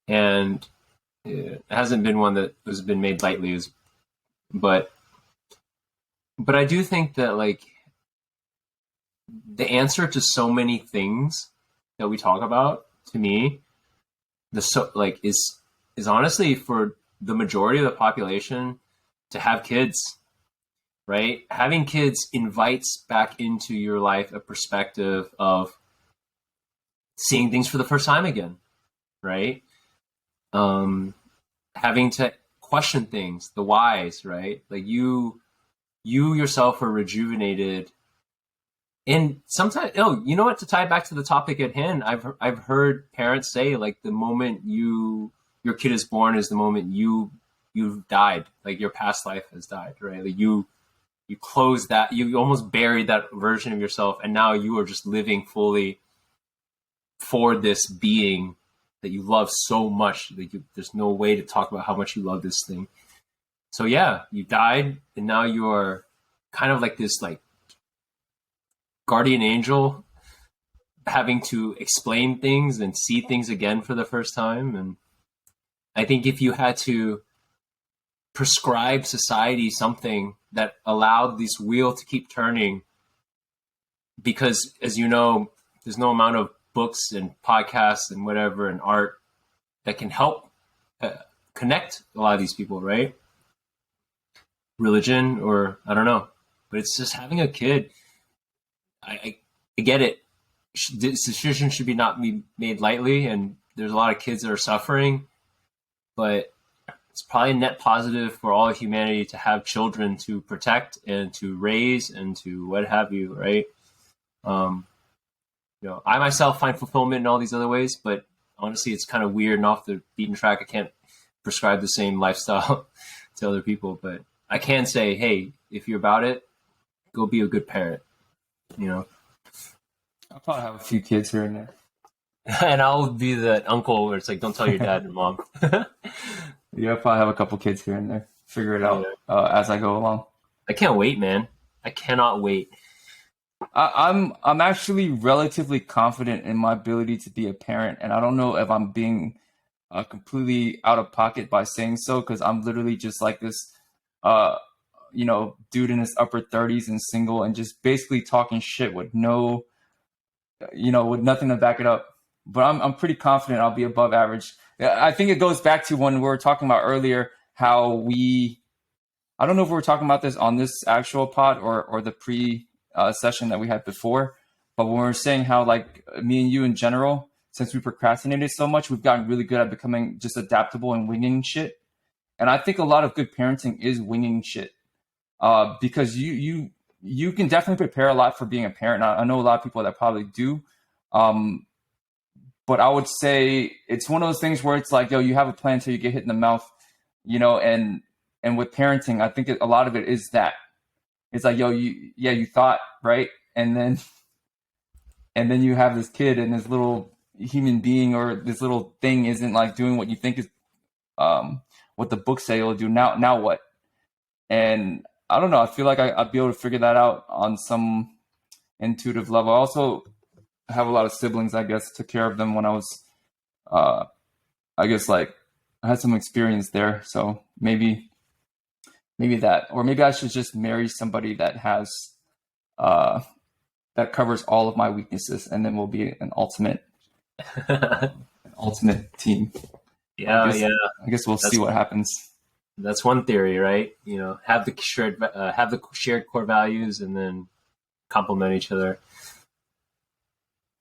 and it hasn't been one that has been made lightly. But I do think that like the answer to so many things that we talk about, to me, is honestly for the majority of the population to have kids, right? Having kids invites back into your life a perspective of seeing things for the first time again, right? Having to question things, the whys, right? Like you yourself are rejuvenated. And sometimes, you know what? To tie it back to the topic at hand, I've heard parents say like the moment your kid is born is the moment you've died, like your past life has died, right? Like you close that, you almost buried that version of yourself, and now you are just living fully for this being that you love so much. Like there's no way to talk about how much you love this thing. So yeah, you died, and now you are kind of like this like guardian angel having to explain things and see things again for the first time. And I think if you had to prescribe society something that allowed this wheel to keep turning, because as you know, there's no amount of books and podcasts and whatever and art that can help connect a lot of these people, right? Religion, or I don't know, but it's just having a kid. I get it. This decision should be not be made lightly, and there's a lot of kids that are suffering, but it's probably a net positive for all of humanity to have children to protect and to raise and to what have you, right? I myself find fulfillment in all these other ways, but honestly, it's kind of weird and off the beaten track. I can't prescribe the same lifestyle to other people, but I can say, hey, if you're about it, go be a good parent. I'll probably have a few kids here and there. And I'll be that uncle where it's like, don't tell your dad and mom. Yeah, I'll probably have a couple kids here and there. Figure it out as I go along. I can't wait, man. I cannot wait. I'm actually relatively confident in my ability to be a parent, and I don't know if I'm being completely out of pocket by saying so, because I'm literally just like this, uh, dude in his upper 30s and single, and just basically talking shit with no, with nothing to back it up. But I'm pretty confident I'll be above average. Yeah, I think it goes back to when we were talking about earlier how I don't know if we were talking about this on this actual pod or the pre session that we had before, but when we were saying how like me and you in general, since we procrastinated so much, we've gotten really good at becoming just adaptable and winging shit. And I think a lot of good parenting is winging shit, because you can definitely prepare a lot for being a parent. I know a lot of people that probably do, um, but I would say it's one of those things where it's like, yo, you have a plan until you get hit in the mouth, and with parenting, I think a lot of it is that it's like, yo, you thought right, and then you have this kid and this little human being or this little thing isn't like doing what you think is what the books say it'll do. Now what? And I don't know. I feel like I'd be able to figure that out on some intuitive level. I also have a lot of siblings. I guess took care of them when I was, uh, I guess like I had some experience there. So maybe that, or maybe I should just marry somebody that has uh, that covers all of my weaknesses, and then we'll be an ultimate team. I Yeah, guess yeah. I guess we'll see That's what happens. that's one theory, right? Have the shared core values, and then complement each other.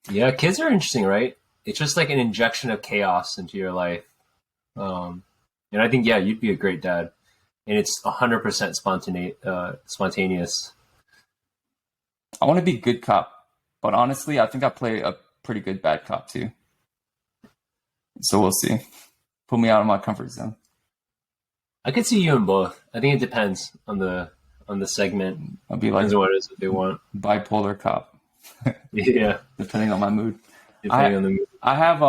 Yeah, kids are interesting, right? It's just like an injection of chaos into your life. Um, and I think, yeah, you'd be a great dad. And it's 100% spontaneous. I want to be good cop, but honestly, I think I play a pretty good bad cop too. So we'll see. Put me out of my comfort zone. I could see you in both. I think it depends on the segment. I'll be like Depends on what it is that they want. bipolar cop, Yeah, depending on my mood. depending I on the movie. I have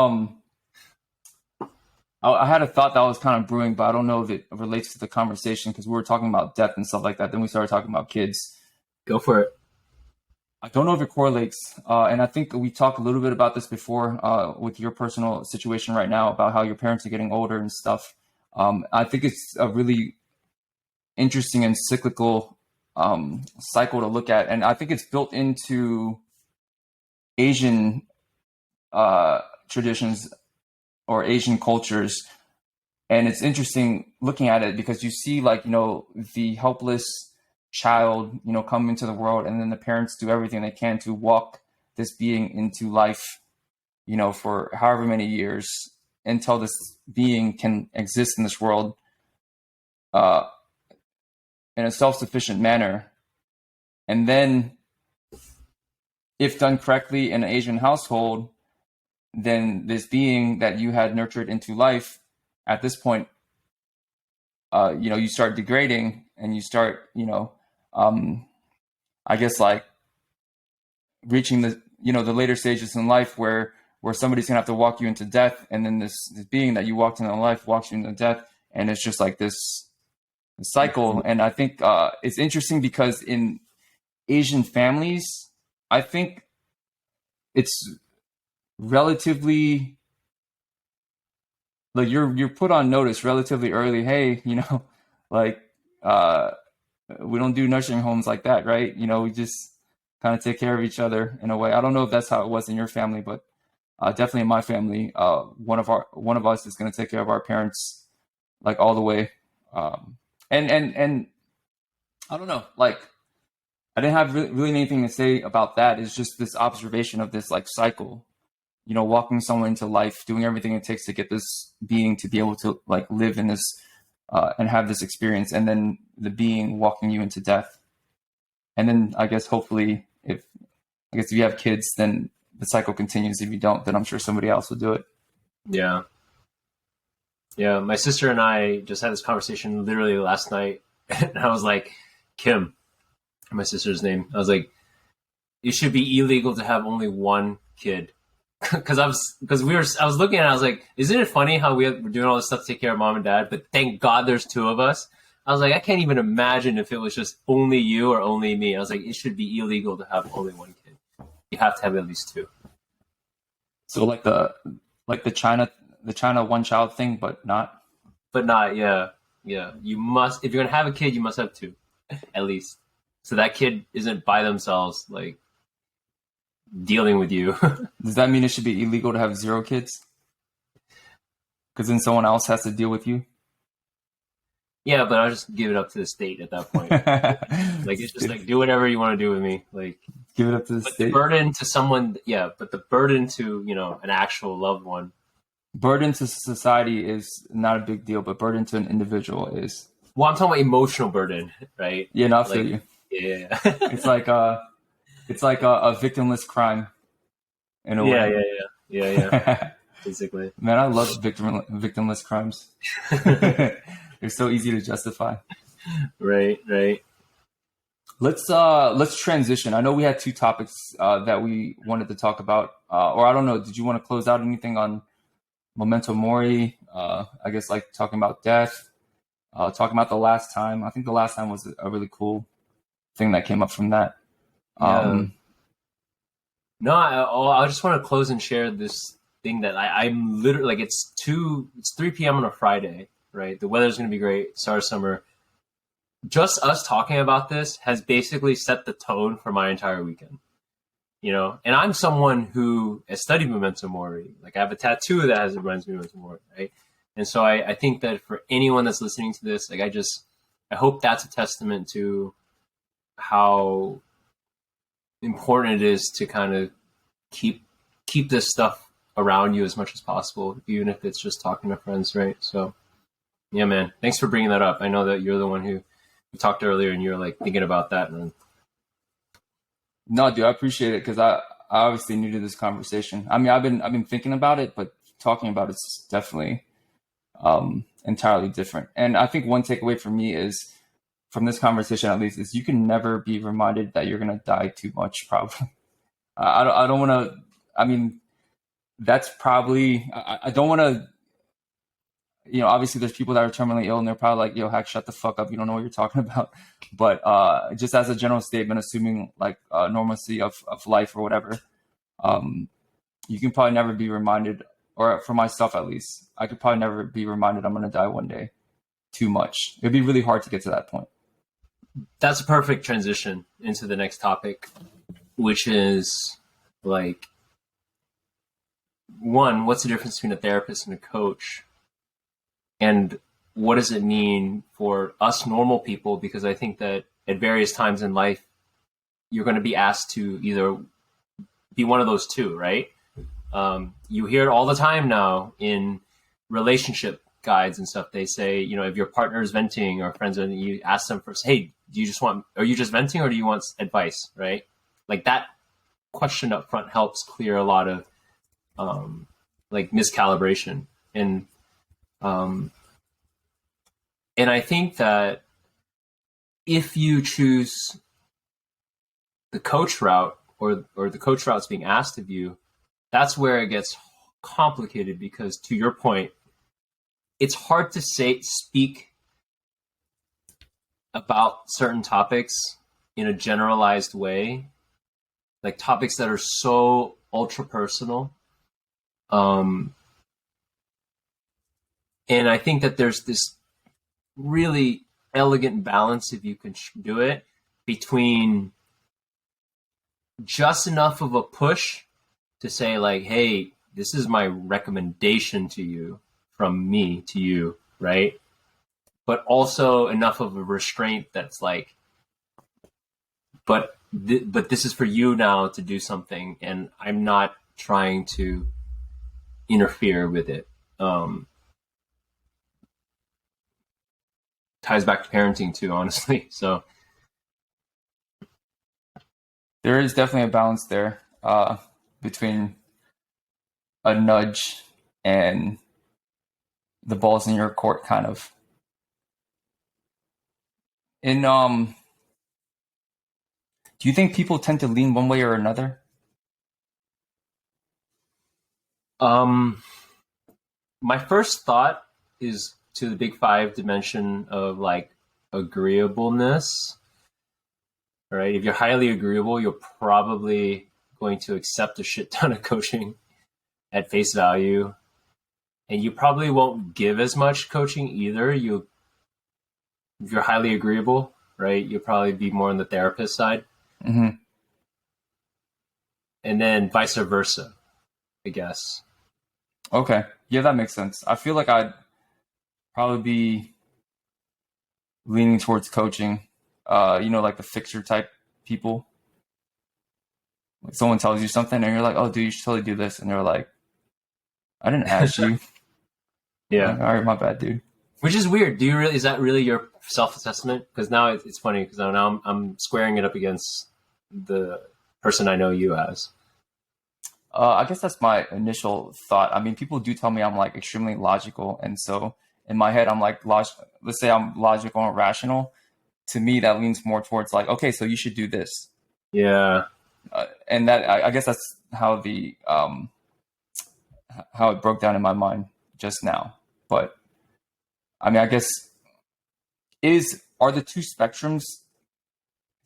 I had a thought that was kind of brewing, but I don't know if it relates to the conversation because we were talking about death and stuff like that. Then we started talking about kids. Go for it. I don't know if it correlates, and I think we talked a little bit about this before with your personal situation right now about how your parents are getting older and stuff. I think it's a really interesting and cyclical cycle to look at, and I think it's built into Asian traditions or Asian cultures. And it's interesting looking at it because you see like, the helpless child, come into the world, and then the parents do everything they can to walk this being into life, for however many years until this being can exist in this world uh, in a self-sufficient manner. And then if done correctly in an Asian household, then this being that you had nurtured into life at this point, you start degrading and you start, um, I guess like reaching the later stages in life where somebody's gonna have to walk you into death, and then this being that you walked into life walks you into death, and it's just like this cycle. And I think it's interesting because in Asian families, I think it's relatively like you're put on notice relatively early. Hey, like uh, we don't do nursing homes like that, right? We just kind of take care of each other in a way. I don't know if that's how it was in your family, but definitely in my family, one of us is going to take care of our parents like all the way. And I don't know, like I didn't have really anything to say about that. It's just this observation of this like cycle, walking someone into life, doing everything it takes to get this being to be able to like live in this and have this experience, and then the being walking you into death. And then I guess hopefully if you have kids, then the cycle continues. If you don't, then I'm sure somebody else will do it. Yeah. Yeah. My sister and I just had this conversation literally last night. And I was like, Kim, my sister's name, I was like, it should be illegal to have only one kid. I was looking at it, I was like, isn't it funny how we're doing all this stuff to take care of mom and dad, but thank God there's two of us. I was like, I can't even imagine if it was just only you or only me. I was like, it should be illegal to have only one kid. You have to have at least two. So like the China one child thing, but not. But not, yeah. Yeah. You must, if you're going to have a kid, you must have two, at least. So that kid isn't by themselves, like, dealing with you. Does that mean it should be illegal to have zero kids? Because then someone else has to deal with you. Yeah, but I'll just give it up to the state at that point. Like, it's just like, do whatever you want to do with me. Like, Give it up to the but state. the burden to someone, yeah, but the burden to, you know, an actual loved one. Burden to society is not a big deal, but burden to an individual is. Well, I'm talking about emotional burden, right? Yeah, no, I Like, feel you. yeah. It's like a victimless crime in a Yeah, way. yeah. Basically. Man, I love victimless crimes. They're so easy to justify. Right. Let's transition. I know we had two topics that we wanted to talk about, or I don't know. Did you want to close out anything on memento mori? I guess like talking about death, talking about the last time. I think the last time was a really cool thing that came up from that. No, I just want to close and share this thing that I'm literally like, it's 3 p.m. on a Friday, right? The weather's going to be great. Start of summer. Just us talking about this has basically set the tone for my entire weekend, you know? And I'm someone who has studied memento mori. Like, I have a tattoo that reminds me of memento mori, right? And so I think that for anyone that's listening to this, like, I hope that's a testament to how important it is to kind of keep this stuff around you as much as possible, even if it's just talking to friends, right? So, yeah, man, thanks for bringing that up. I know that you're the one who we talked earlier, and you're like thinking about that. And No, dude, I appreciate it because I obviously new to this conversation. I mean, I've been thinking about it, but talking about it's definitely entirely different. And I think one takeaway for me is from this conversation, at least, is you can never be reminded that you're gonna die too much. Probably, I don't want to. I mean, that's probably I don't want to. You know, obviously there's people that are terminally ill and they're probably like, yo, Hack, shut the fuck up. You don't know what you're talking about. But just as a general statement, assuming like normalcy of life or whatever, you can probably never be reminded, or for myself at least, I could probably never be reminded I'm going to die one day too much. It'd be really hard to get to that point. that's a perfect transition into the next topic, which is like, one, what's the difference between a therapist and a coach? And what does it mean for us normal people? Because I think that at various times in life, you're going to be asked to either be one of those two, right? You hear it all the time now in relationship guides and stuff. They say, you know, if your partner is venting or friends, and you ask them first, hey, are you just venting or do you want advice, right? Like, that question up front helps clear a lot of like miscalibration. And I think that if you choose the coach route, or the coach route's being asked of you, that's where it gets complicated, because to your point, it's hard to speak about certain topics in a generalized way, like topics that are so ultra personal. And I think that there's this really elegant balance, if you can do it, between just enough of a push to say like, hey, this is my recommendation to you from me to you, right? But also enough of a restraint that's like, but this is for you now to do something, and I'm not trying to interfere with it. Ties back to parenting too, honestly. So There is definitely a balance there between a nudge and the balls in your court, kind of. And do you think people tend to lean one way or another? my first thought is to the big five dimension of like agreeableness, right? If you're highly agreeable, you're probably going to accept a shit ton of coaching at face value, and you probably won't give as much coaching either. If you're highly agreeable, right, you'll probably be more on the therapist side, Mm-hmm. and then vice versa, I guess. Okay. Yeah, that makes sense. I feel like I'd probably be leaning towards coaching. Like the fixer type people. Like someone tells you something and you're like, "Oh, dude, you should totally do this," and they're like, "I didn't ask you." Yeah, Like, all right, my bad, dude. which is weird. Is that really your self-assessment? Because now it's funny because now I'm squaring it up against the person I know you as. I guess that's my initial thought. I mean, people do tell me I'm like extremely logical, and so in my head, I'm like, let's say I'm logical and rational. To me, that leans more towards like, okay, so you should do this, Yeah. and that I guess that's how it broke down in my mind just now. But I mean, I guess are the two spectrums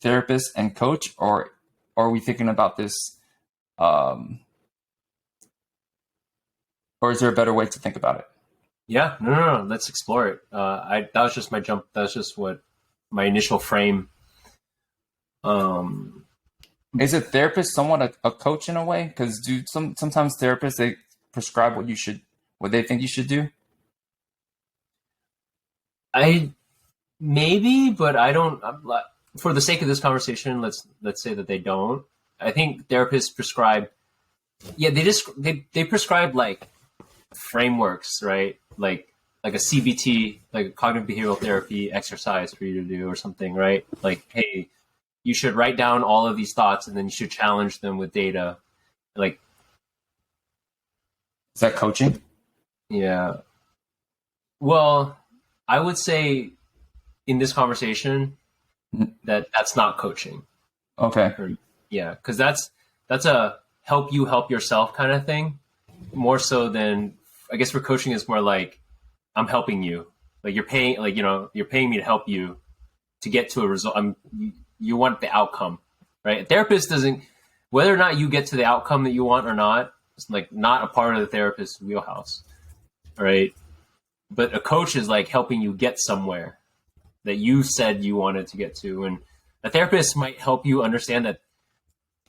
therapist and coach, or are we thinking about this? Um, or is there a better way to think about it? Yeah, no. Let's explore it. That was just my jump. That was just what my initial frame. Is a therapist somewhat a coach in a way? Because sometimes therapists they prescribe what they think you should do. I maybe, but I don't. For the sake of this conversation, let's say that they don't. I think therapists prescribe. Yeah, they prescribe like frameworks, right? Like a CBT, like a cognitive behavioral therapy exercise for you to do or something, right? Like, hey, you should write down all of these thoughts and then you should challenge them with data. Like, Is that coaching? yeah. Well, I would say in this conversation that's not coaching. Okay. Yeah, because that's a help you help yourself kind of thing, more so than I guess for coaching is more like I'm helping you, like you're paying, like you're paying me to help you to get to a result. You want the outcome, right? A therapist doesn't, whether or not you get to the outcome that you want or not, it's like not a part of the therapist's wheelhouse, right? But a coach is like helping you get somewhere that you said you wanted to get to, and a therapist might help you understand that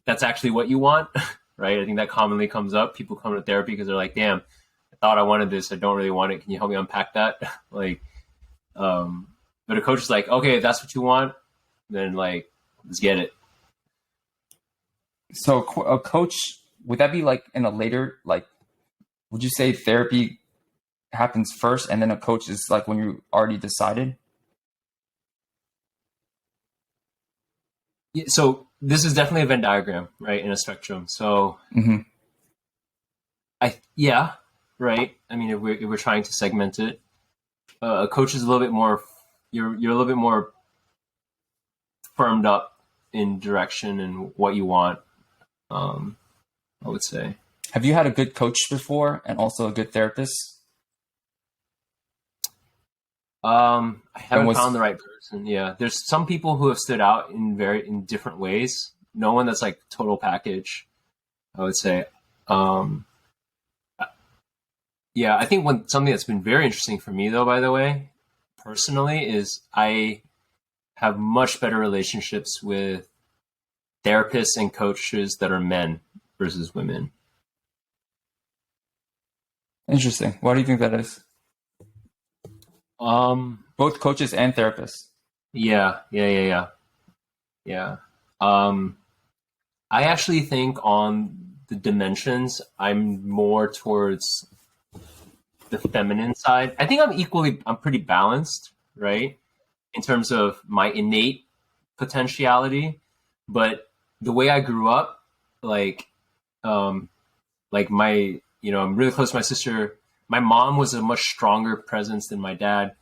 that's actually what you want, right? I think that commonly comes up. People come to therapy because they're like, damn, I thought I wanted this. I don't really want it. Can you help me unpack that? But a coach is like, okay, if that's what you want, then like, let's get it. So a coach, would that be like in a later, like, would you say therapy happens first and then a coach is like when you already decided? Yeah, so this is definitely a Venn diagram, right? In a spectrum. So Mm-hmm. yeah, right. I mean, if we're trying to segment it, a coach is a little bit more, you're a little bit more firmed up in direction and what you want. I would say. Have you had a good coach before and also a good therapist? I haven't was found the right person. Yeah, there's some people who have stood out in different ways. No one that's like total package, I would say. Yeah, I think something that's been very interesting for me though, by the way, personally, is I have much better relationships with therapists and coaches that are men versus women. interesting. Why do you think that is? Both coaches and therapists. Yeah. I actually think on the dimensions, I'm more towards the feminine side. I think I'm pretty balanced, right? In terms of my innate potentiality, but the way I grew up, like my, I'm really close to my sister. My mom was a much stronger presence than my dad.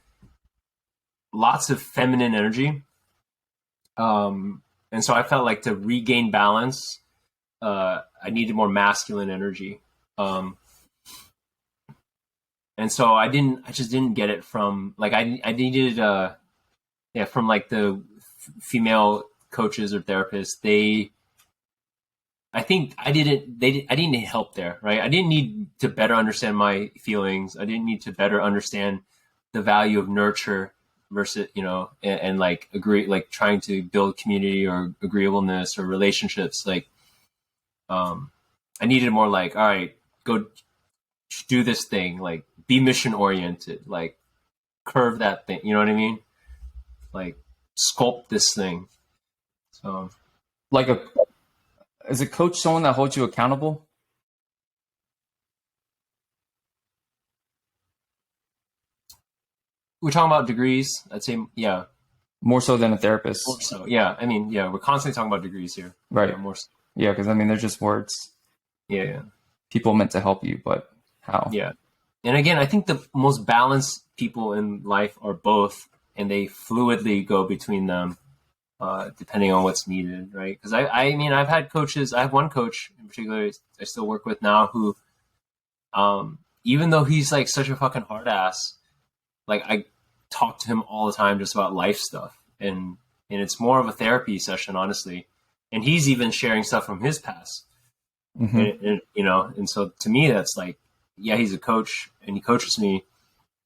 Lots of feminine energy. And so I felt like to regain balance, I needed more masculine energy. And so I just didn't get it from, like, I needed, yeah, from like the female coaches or therapists, I think I didn't need help there, right? I didn't need to better understand my feelings. I didn't need to better understand the value of nurture versus, and like trying to build community or agreeableness or relationships. Like, I needed more like, all right, go do this thing, like be mission oriented, like curve that thing. You know what I mean? Like sculpt this thing. So Like is a coach someone that holds you accountable? we're talking about degrees. I'd say, yeah, More so than a therapist. more so. Yeah. I mean, yeah, we're constantly talking about degrees here. Right. Yeah, more so. Yeah, because I mean, they're just words. Yeah, yeah. People meant to help you, but how? Yeah. And again, I think the most balanced people in life are both, and they fluidly go between them, depending on what's needed, right? Because I mean, I've had coaches. I have one coach in particular I still work with now who, even though he's like such a fucking hard ass, like I talk to him all the time just about life stuff, and it's more of a therapy session, honestly. And he's even sharing stuff from his past, Mm-hmm. and so to me, that's like, yeah, he's a coach and he coaches me,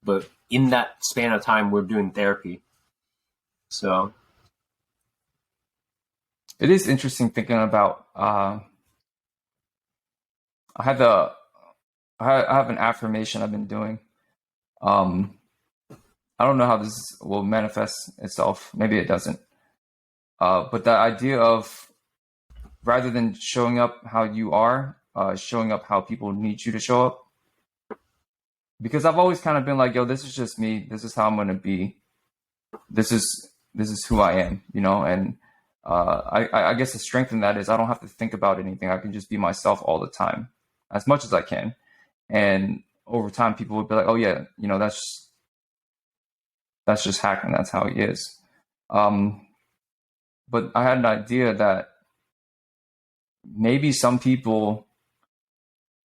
but in that span of time, we're doing therapy. So It is interesting thinking about. I had the I have an affirmation I've been doing. Um, I don't know how this will manifest itself. Maybe it doesn't. But the idea of rather than showing up how you are, showing up how people need you to show up. Because I've always kind of been like, yo, this is just me. This is how I'm going to be. This is who I am, And I guess the strength in that is I don't have to think about anything. I can just be myself all the time, as much as I can. And over time, people would be like, oh yeah, that's just hacking. That's how he is. But I had an idea that maybe some people,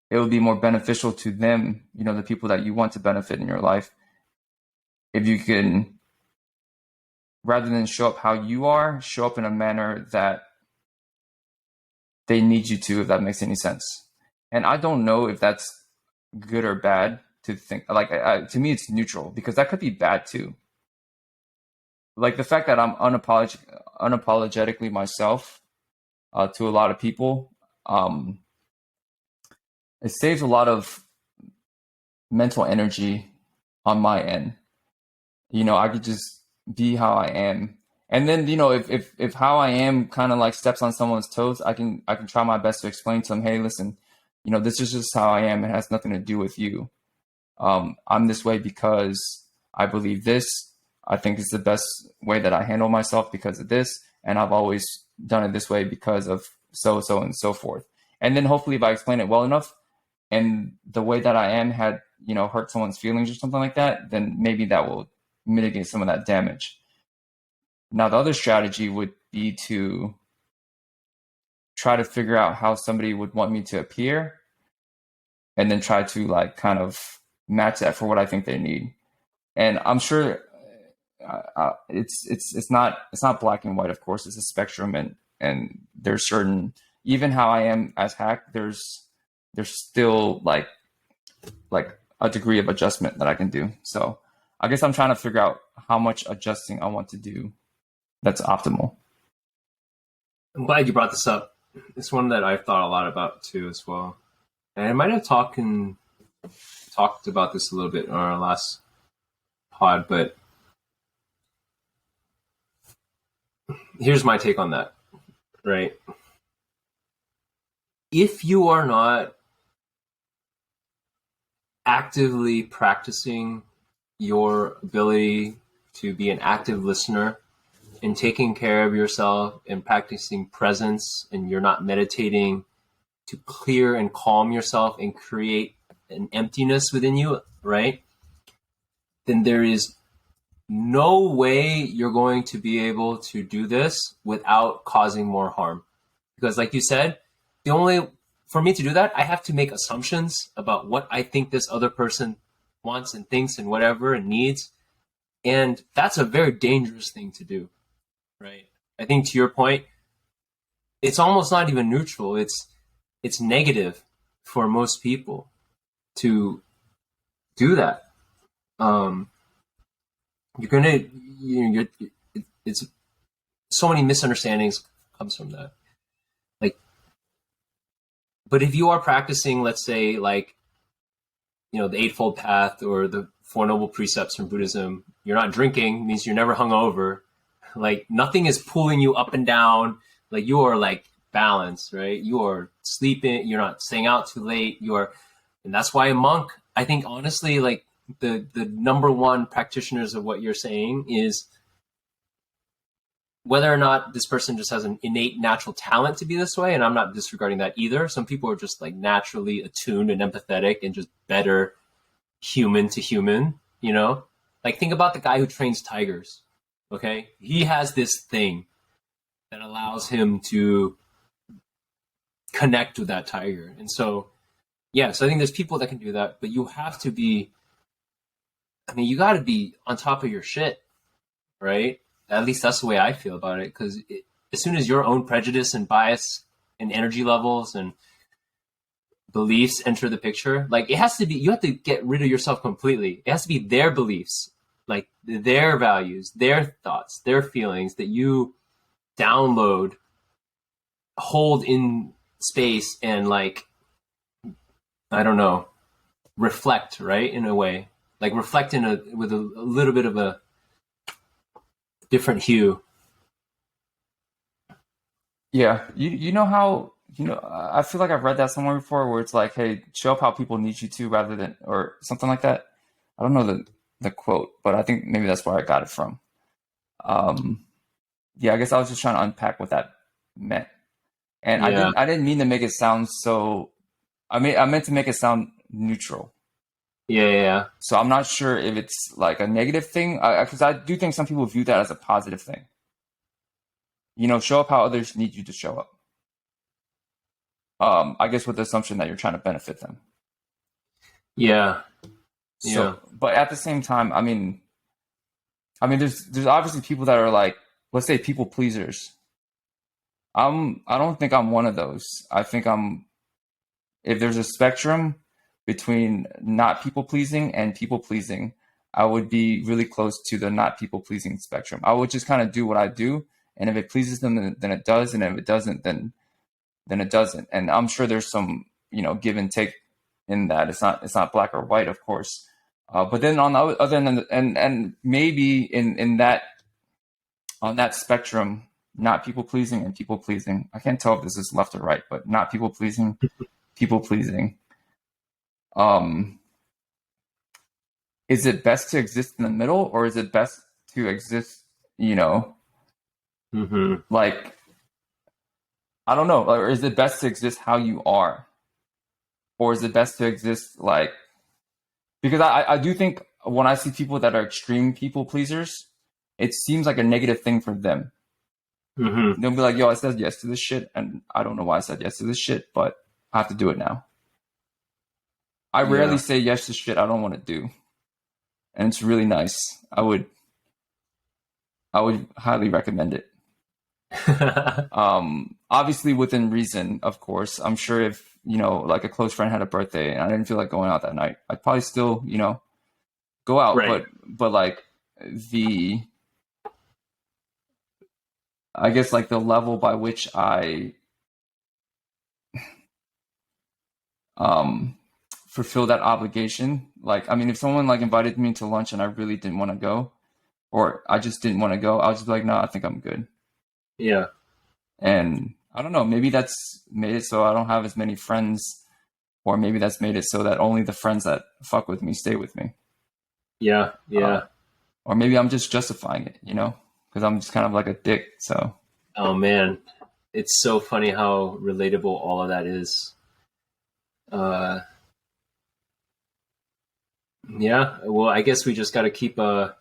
it would be more beneficial to them, the people that you want to benefit in your life, if you can, rather than show up how you are, show up in a manner that they need you to, if that makes any sense. And I don't know if that's good or bad to think. Like, to me, it's neutral, because that could be bad too. Like the fact that I'm unapologetically myself to a lot of people, it saves a lot of mental energy on my end. I could just be how I am. And then, if how I am kind of like steps on someone's toes, I can try my best to explain to them, hey, listen, this is just how I am. It has nothing to do with you. I'm this way because I believe this. I think it's the best way that I handle myself because of this. And I've always done it this way because of so and so forth. And then hopefully if I explain it well enough and the way that I am had, hurt someone's feelings or something like that, then maybe that will mitigate some of that damage. Now, the other strategy would be to try to figure out how somebody would want me to appear and then try to like kind of match that for what I think they need. And I'm sure it's not black and white. Of course, it's a spectrum, and there's certain, even how I am as hack, there's still like a degree of adjustment that I can do. So I guess I'm trying to figure out how much adjusting I want to do that's optimal. I'm glad you brought this up. It's one that I've thought a lot about too, as well. And I might have talked about this a little bit on our last pod, but here's my take on that, right? If you are not actively practicing your ability to be an active listener and taking care of yourself and practicing presence, and you're not meditating to clear and calm yourself and create an emptiness within you, right? Then there is no way you're going to be able to do this without causing more harm. Because like you said, for me to do that, I have to make assumptions about what I think this other person wants and thinks and whatever and needs. And that's a very dangerous thing to do, right? I think to your point, it's almost not even neutral. It's negative for most people to do that. You're gonna, it's so many misunderstandings comes from that. Like, but if you are practicing, let's say, like, the Eightfold Path or the Four Noble Precepts from Buddhism, you're not drinking, means you're never hungover. Like, nothing is pulling you up and down. Like, you are like balanced, right? You are sleeping. You're not staying out too late. And that's why a monk, I think, honestly, like the number one practitioners of what you're saying is whether or not this person just has an innate natural talent to be this way. And I'm not disregarding that either. Some people are just like naturally attuned and empathetic and just better human to human, like think about the guy who trains tigers. Okay. He has this thing that allows him to connect with that tiger. And so, yeah, so I think there's people that can do that, but you have to be, you got to be on top of your shit, right? At least that's the way I feel about it. Because as soon as your own prejudice and bias and energy levels and beliefs enter the picture, like it has to be, you have to get rid of yourself completely. It has to be their beliefs, like their values, their thoughts, their feelings that you download, hold in space, and like, I don't know, reflect, right? In a way, like reflect with a little bit of a different hue. Yeah. You know how, I feel like I've read that somewhere before where it's like, hey, show up how people need you to rather than, or something like that. I don't know the quote, but I think maybe that's where I got it from. Yeah, I guess I was just trying to unpack what that meant. And Yeah. I didn't mean to make it sound so, I meant to make it sound neutral. Yeah. So I'm not sure if it's like a negative thing, because I do think some people view that as a positive thing. Show up how others need you to show up. I guess with the assumption that you're trying to benefit them. Yeah. So, but at the same time, there's obviously people that are like, let's say, people pleasers. I don't think I'm one of those. I think if there's a spectrum between not people pleasing and people pleasing, I would be really close to the not people pleasing spectrum. I would just kind of do what I do, and if it pleases them, then it does, and if it doesn't, then it doesn't. And I'm sure there's some give and take in that. It's not black or white, of course. But then on the other end, and maybe in that, on that spectrum, not people pleasing and people pleasing. I can't tell if this is left or right, but not people pleasing, people pleasing. Is it best to exist in the middle, or is it best to exist, like, I don't know, or is it best to exist how you are? Or is it best to exist like, because I do think when I see people that are extreme people pleasers, it seems like a negative thing for them. Mm-hmm. They'll be like, yo, I said yes to this shit, and I don't know why I said yes to this shit, but I have to do it now. I rarely say yes to shit I don't want to do. And it's really nice. I would highly recommend it. Obviously within reason, of course. I'm sure if, like a close friend had a birthday and I didn't feel like going out that night, I'd probably still, go out. Right. But like I guess like the level by which I fulfill that obligation. Like, if someone like invited me to lunch and I really didn't want to go, or I just didn't want to go, I'll just be like, no, I think I'm good. Yeah. And I don't know, maybe that's made it so I don't have as many friends, or maybe that's made it so that only the friends that fuck with me stay with me. Yeah. Or maybe I'm just justifying it, because I'm just kind of like a dick. So. Oh man, it's so funny how relatable all of that is. Yeah. Well, I guess we just got to keep a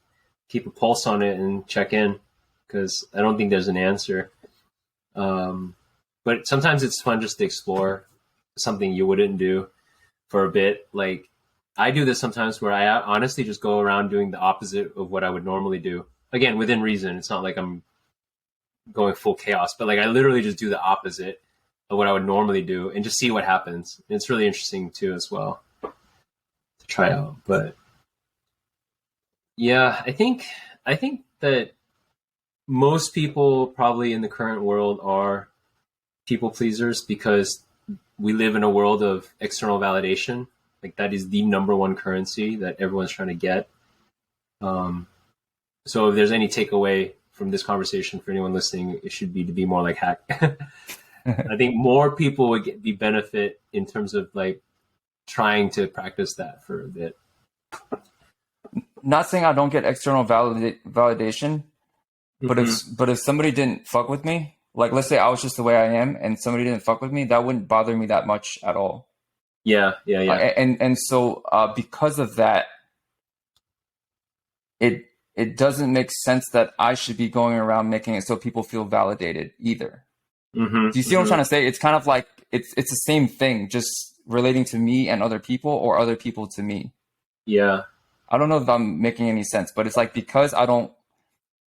pulse on it and check in, because I don't think there's an answer. But sometimes it's fun just to explore something you wouldn't do for a bit. Like, I do this sometimes where I honestly just go around doing the opposite of what I would normally do. Again, within reason. It's not like I'm going full chaos, but like I literally just do the opposite of what I would normally do and just see what happens. And it's really interesting too as well to try out. But yeah, I think that most people probably in the current world are people pleasers because we live in a world of external validation. Like that is the number one currency that everyone's trying to get. So if there's any takeaway from this conversation for anyone listening, it should be to be more like Hack. I think more people would be benefit in terms of like trying to practice that for a bit. Not saying I don't get external validation, but if somebody didn't fuck with me, like let's say I was just the way I am and somebody didn't fuck with me, that wouldn't bother me that much at all. Yeah. And so because of that, it doesn't make sense that I should be going around making it so people feel validated either. Do you see what I'm trying to say? It's kind of like it's the same thing, just relating to me and other people or other people to me. Yeah. I don't know if I'm making any sense, but it's like because I don't.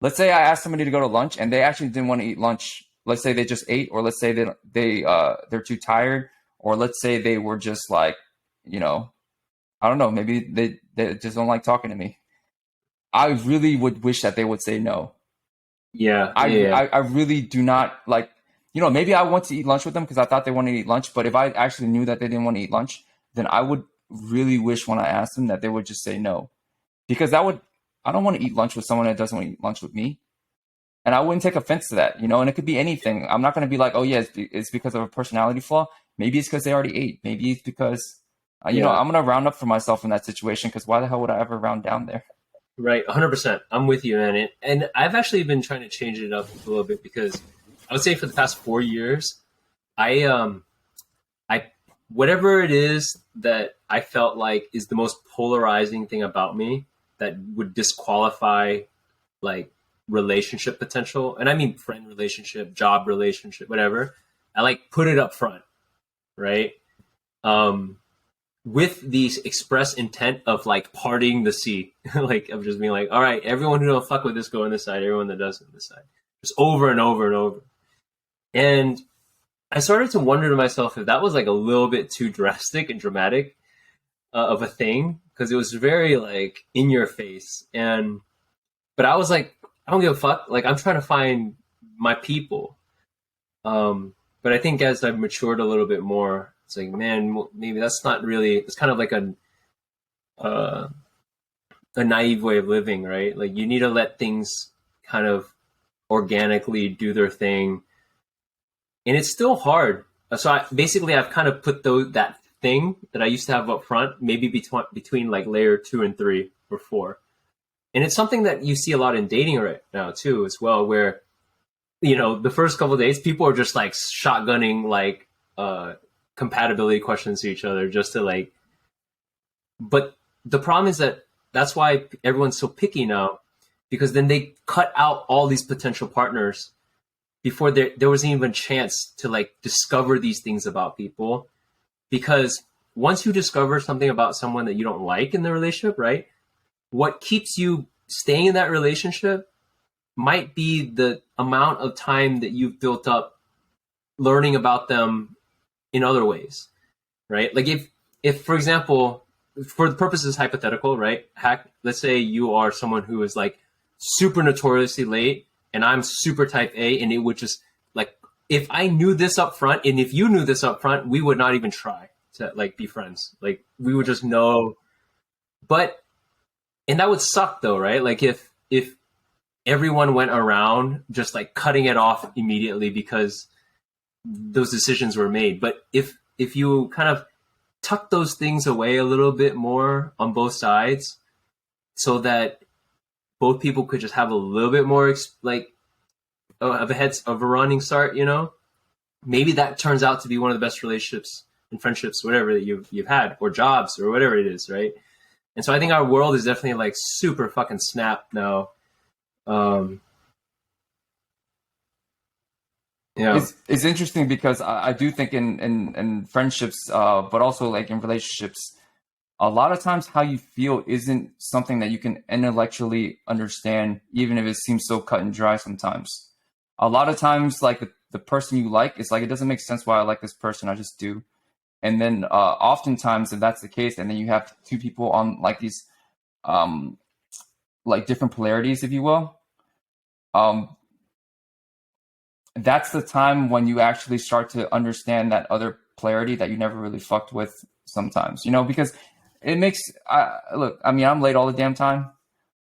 Let's say I asked somebody to go to lunch and they actually didn't want to eat lunch. Let's say they just ate, or let's say they're too tired, or let's say they were just like, I don't know, maybe they just don't like talking to me. I really would wish that they would say no. Yeah. I really do not like, maybe I want to eat lunch with them because I thought they wanted to eat lunch. But if I actually knew that they didn't want to eat lunch, then I would really wish when I asked them that they would just say no. Because I don't want to eat lunch with someone that doesn't want to eat lunch with me. And I wouldn't take offense to that, and it could be anything. I'm not going to be like, oh, yeah, it's because of a personality flaw. Maybe it's because they already ate. Maybe it's because, I'm going to round up for myself in that situation because why the hell would I ever round down there? Right, 100%. I'm with you, man. And I've actually been trying to change it up a little bit because I would say for the past 4 years, I whatever it is that I felt like is the most polarizing thing about me that would disqualify like relationship potential, and I mean friend relationship, job relationship, whatever, I like put it up front, right? With the express intent of like parting the sea, like of just being like, all right, everyone who don't fuck with this go on this side, everyone that doesn't this side, just over and over and over. And I started to wonder to myself if that was like a little bit too drastic and dramatic of a thing, because it was very like in your face. But I was like, I don't give a fuck. Like I'm trying to find my people. But I think as I've matured a little bit more, it's like, man, maybe that's not really. It's kind of like a naive way of living, right? Like you need to let things kind of organically do their thing, and it's still hard. So I've kind of put that thing that I used to have up front, maybe between like layer 2 and 3 or 4. And it's something that you see a lot in dating right now too, as well, where, the first couple of days, people are just like shotgunning like compatibility questions to each other just to like, but the problem is that that's why everyone's so picky now, because then they cut out all these potential partners before there was even a chance to like discover these things about people. Because once you discover something about someone that you don't like in the relationship, right? What keeps you staying in that relationship might be the amount of time that you've built up learning about them in other ways, right? Like if for example, for the purposes hypothetical, right? Let's say you are someone who is like super notoriously late and I'm super type A, and it would just like, if I knew this up front and if you knew this up front, we would not even try to like be friends. Like we would just know. And that would suck though, right? Like if everyone went around just like cutting it off immediately because those decisions were made. But if you kind of tuck those things away a little bit more on both sides so that both people could just have a little bit more of a running start, maybe that turns out to be one of the best relationships and friendships, whatever that you've had, or jobs or whatever it is, right? And so I think our world is definitely like super fucking snapped now. It's interesting because I do think in friendships, but also like in relationships, a lot of times how you feel isn't something that you can intellectually understand, even if it seems so cut and dry sometimes. A lot of times, like the person you like, it's like, it doesn't make sense why I like this person. I just do. And then oftentimes, if that's the case, and then you have two people on like these like different polarities, if you will, um, that's the time when you actually start to understand that other polarity that you never really fucked with sometimes, because it makes, look, I mean, I'm late all the damn time.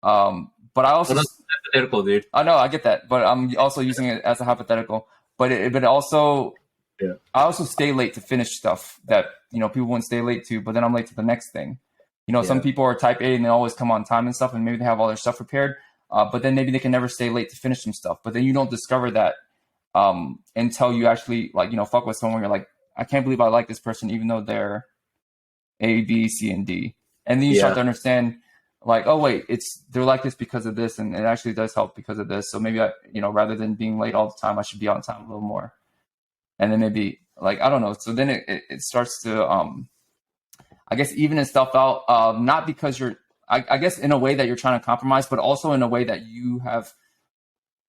But I also, Well, that's hypothetical, dude. I know, I get that, but I'm also using it as a hypothetical. But also, Yeah. I also stay late to finish stuff that, people wouldn't stay late to, but then I'm late to the next thing. Some Yeah. people are type A and they always come on time and stuff, and maybe they have all their stuff prepared, but then maybe they can never stay late to finish some stuff. But then you don't discover that until you actually fuck with someone. You're like, I can't believe I like this person, even though they're A, B, C, and D. And then you start to understand, like, oh wait, they're like this because of this, and it actually does help because of this. So maybe rather than being late all the time, I should be on time a little more. And then maybe, like, I don't know. So then it starts to I guess even stuff out, not because I guess in a way that you're trying to compromise, but also in a way that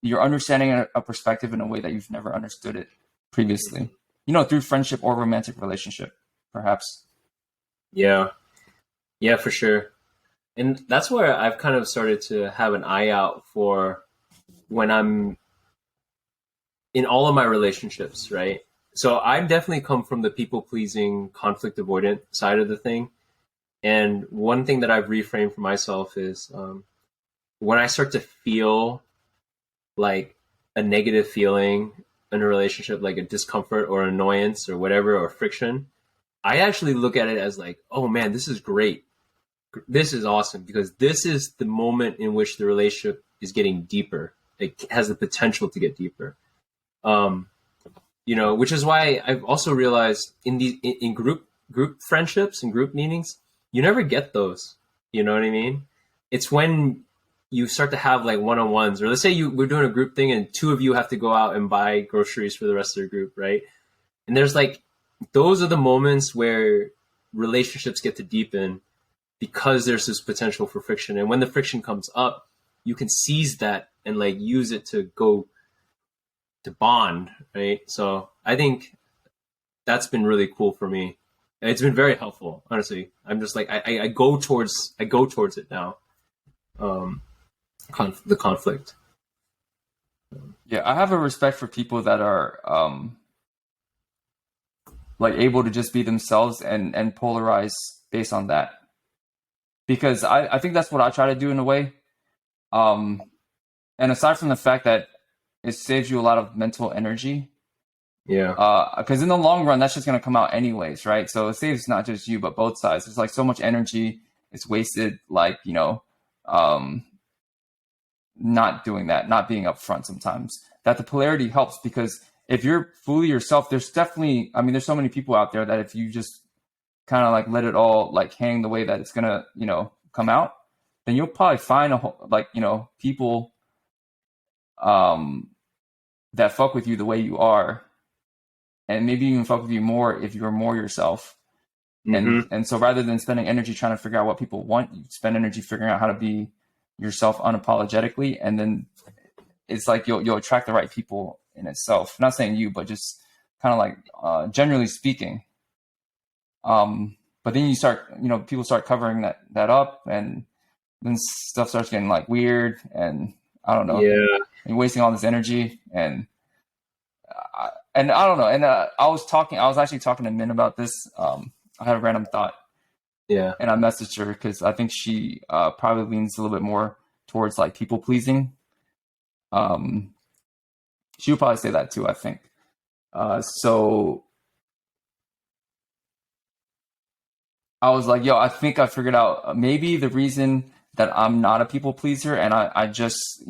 you're understanding a perspective in a way that you've never understood it previously, through friendship or romantic relationship, perhaps. Yeah. Yeah, for sure. And that's where I've kind of started to have an eye out for when I'm in all of my relationships, right? So I've definitely come from the people pleasing, conflict avoidant side of the thing. And one thing that I've reframed for myself is when I start to feel like a negative feeling in a relationship, like a discomfort or annoyance or whatever, or friction, I actually look at it as like, oh man, this is great. This is awesome, because this is the moment in which the relationship is getting deeper. It has the potential to get deeper. Which is why I've also realized in group friendships and group meetings, you never get those. You know what I mean? It's when you start to have like one-on-ones, or let's say we're doing a group thing and two of you have to go out and buy groceries for the rest of the group, right? And there's like, those are the moments where relationships get to deepen, because there's this potential for friction. And when the friction comes up, you can seize that and like use it to go to bond, right? So I think that's been really cool for me. It's been very helpful, honestly. I'm just like, I go towards it now. The conflict. Yeah, I have a respect for people that are like able to just be themselves and polarize based on that. Because I think that's what I try to do in a way. And aside from the fact that it saves you a lot of mental energy. Yeah. Because in the long run, that's just going to come out anyways, right? So it saves not just you, but both sides. There's like so much energy. It's wasted, like, not doing that, not being upfront sometimes. That the polarity helps, because if you're fully yourself, there's definitely, there's so many people out there that if you just kind of like let it all like hang the way that it's gonna, come out, then you'll probably find people that fuck with you the way you are, and maybe even fuck with you more if you're more yourself. Mm-hmm. And so rather than spending energy trying to figure out what people want, you spend energy figuring out how to be yourself unapologetically, and then it's like you'll attract the right people in itself. Not saying you, but just kind of like generally speaking. But then you start, people start covering that up, and then stuff starts getting like weird, and I don't know. Yeah. You're wasting all this energy, and I don't know. And I was actually talking to Min about this. I had a random thought. Yeah. And I messaged her because I think she probably leans a little bit more towards like people pleasing. She would probably say that too, I think. So I was like, yo, I think I figured out maybe the reason that I'm not a people pleaser, and I just,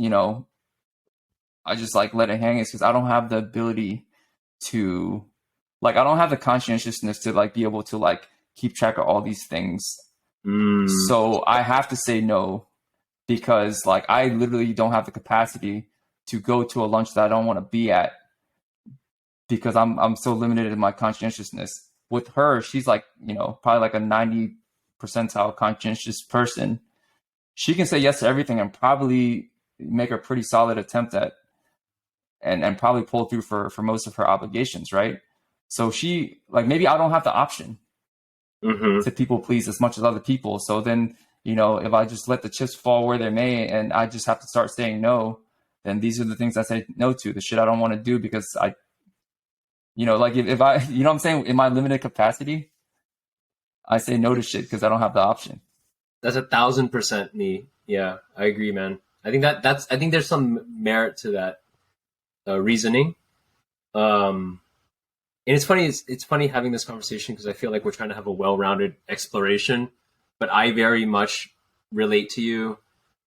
I just like let it hang, is because I don't have the ability to, like, I don't have the conscientiousness to like be able to like keep track of all these things. So I have to say no, because like I literally don't have the capacity to go to a lunch that I don't want to be at, because I'm so limited in my conscientiousness. With her, she's like, probably like a 90 percentile conscientious person, she can say yes to everything and probably make a pretty solid attempt at and probably pull through for most of her obligations, right? So she, like, maybe I don't have the option to people please as much as other people. So then, if I just let the chips fall where they may and I just have to start saying no, then these are the things I say no to, the shit I don't want to do because like if I, what I'm saying, in my limited capacity, I say no to shit because I don't have the option. That's 1,000% me. Yeah, I agree, man. I think I think there's some merit to that reasoning. And it's funny. It's funny having this conversation because I feel like we're trying to have a well-rounded exploration, but I very much relate to you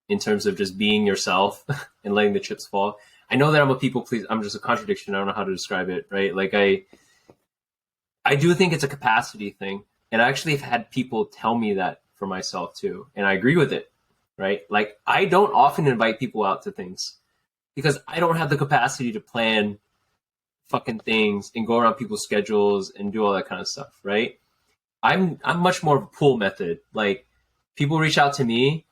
in terms of just being yourself and letting the chips fall. I know that I'm a people pleaser. I'm just a contradiction. I don't know how to describe it, right? Like I do think it's a capacity thing. And I actually have had people tell me that for myself too. And I agree with it, right? Like I don't often invite people out to things because I don't have the capacity to plan fucking things and go around people's schedules and do all that kind of stuff, right? I'm much more of a pull method. Like people reach out to me,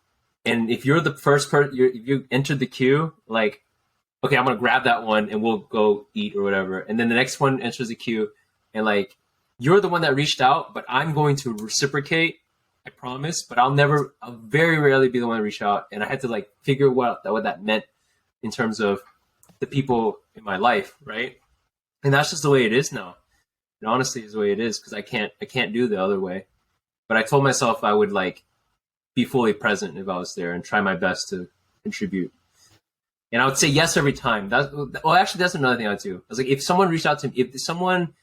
and if you're the first person, if you entered the queue, like, okay, I'm gonna grab that one and we'll go eat or whatever. And then the next one enters the queue, and like you're the one that reached out, but I'm going to reciprocate. I promise. But I'll very rarely be the one to reach out. And I had to like figure what that meant in terms of the people in my life, right? And that's just the way it is now. And honestly, is the way it is because I can't do the other way. But I told myself I would like be fully present if I was there and try my best to contribute. And I would say yes every time. Actually, that's another thing I do. I was like, if someone reached out to me, if someone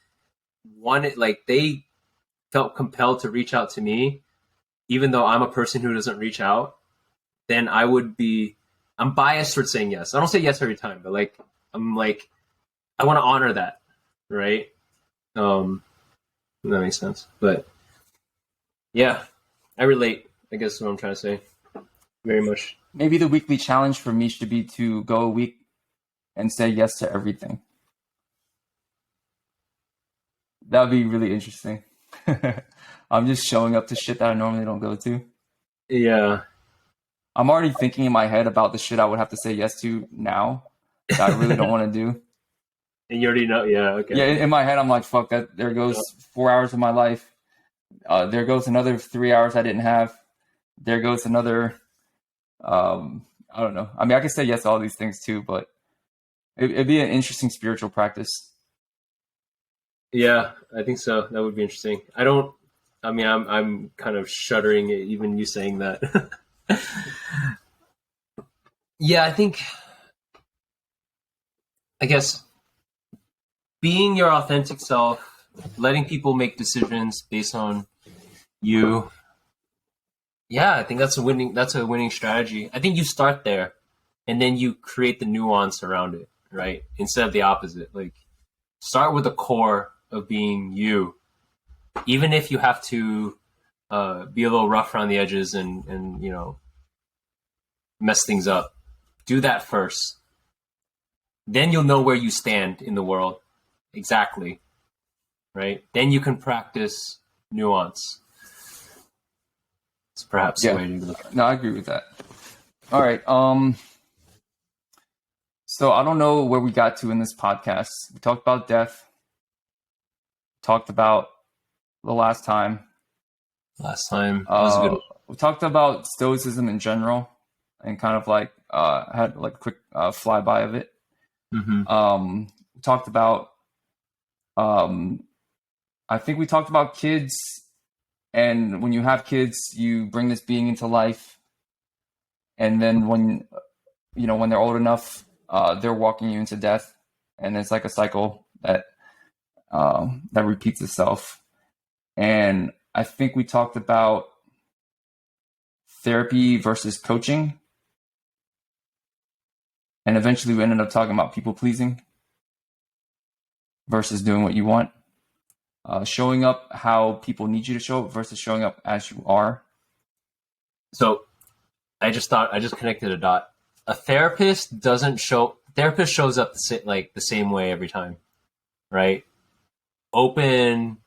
wanted, like, they felt compelled to reach out to me, even though I'm a person who doesn't reach out, then I'm biased towards saying yes. I don't say yes every time, but like, I want to honor that, right? That makes sense. But yeah, I relate, I guess is what I'm trying to say. Very much. Maybe the weekly challenge for me should be to go a week and say yes to everything. That would be really interesting. I'm just showing up to shit that I normally don't go to. Yeah. I'm already thinking in my head about the shit I would have to say yes to now that I really don't want to do. And you already know, yeah, okay. Yeah, in my head, I'm like, fuck that. There goes 4 hours of my life. There goes another 3 hours I didn't have. There goes another, I don't know. I mean, I could say yes to all these things too, but it'd be an interesting spiritual practice. Yeah, I think so. That would be interesting. I'm kind of shuddering at even you saying that. Yeah, I guess being your authentic self, letting people make decisions based on you. Yeah, I think that's a winning strategy. I think you start there and then you create the nuance around it, right? Instead of the opposite. Like start with the core of being you. Even if you have to be a little rough around the edges and mess things up. Do that first. Then you'll know where you stand in the world. Exactly. Right? Then you can practice nuance. It's perhaps the way to look at it. No, I agree with that. All right. So I don't know where we got to in this podcast. We talked about death. Talked about the last time. Last time was a good. We talked about Stoicism in general and kind of like had like a quick flyby of it. Mm-hmm. We talked about I think we talked about kids, and when you have kids, you bring this being into life, and then when they're old enough, they're walking you into death, and it's like a cycle that repeats itself. And I think we talked about therapy versus coaching. And eventually we ended up talking about people pleasing versus doing what you want. Showing up how people need you to show up versus showing up as you are. So I just connected a dot. A therapist shows up the same way every time, right? Open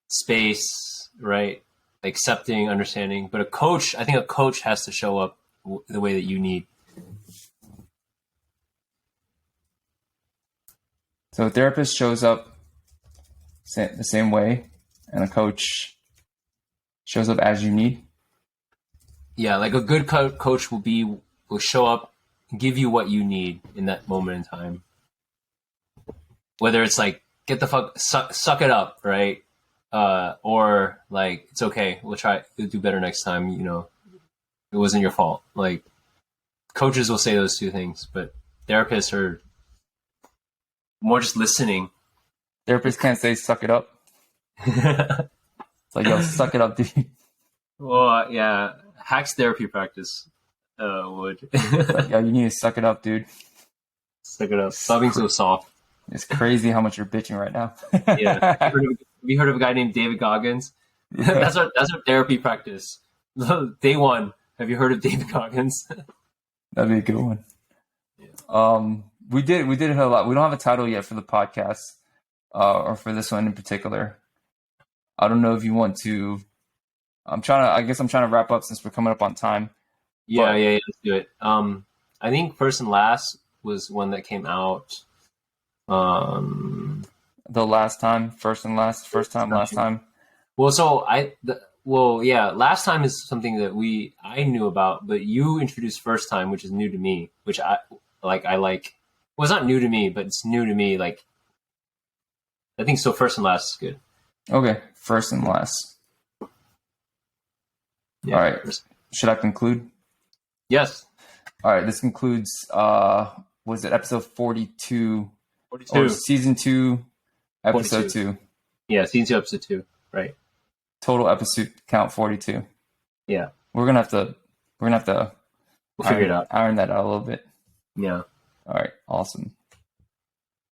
space, right? accepting, understanding. But I think a coach has to show up the way that you need. So a therapist shows up the same way, and a coach shows up as you need. Yeah, like a good coach will show up, give you what you need in that moment in time. Whether it's like, get the fuck, suck it up, right? Or like, it's okay, we'll do better next time, you know, it wasn't your fault. Like, coaches will say those two things, but therapists are more just listening. Therapists can't say suck it up. It's like, yo, suck it up, dude. Well, yeah, Hac's therapy practice would. Like, yo, you need to suck it up, dude. Suck it up. Stop being so soft. It's crazy how much you're bitching right now. Yeah. Have you heard of a guy named David Goggins? Yeah. That's our therapy practice. Day one. Have you heard of David Goggins? That'd be a good one. Yeah. We did it a lot. We don't have a title yet for the podcast, or for this one in particular. I don't know if you want to. I guess I'm trying to wrap up since we're coming up on time. Yeah, let's do it. I think First and Last was one that came out. The last time, first and last, first time, last time. Well, last time is something that I knew about, but you introduced first time, which is new to me, which I like. Well, it's not new to me, but it's new to me. Like, I think so. First and Last is good. Okay, first and last. Yeah, all right. Should I conclude? Yes. All right. This concludes. Was it episode 42? 42. Or season 2, episode 42. 2. Yeah, season 2, episode 2. Right. Total episode count 42. Yeah. We're gonna have to. We'll figure it out. Iron that out a little bit. Yeah. All right. Awesome.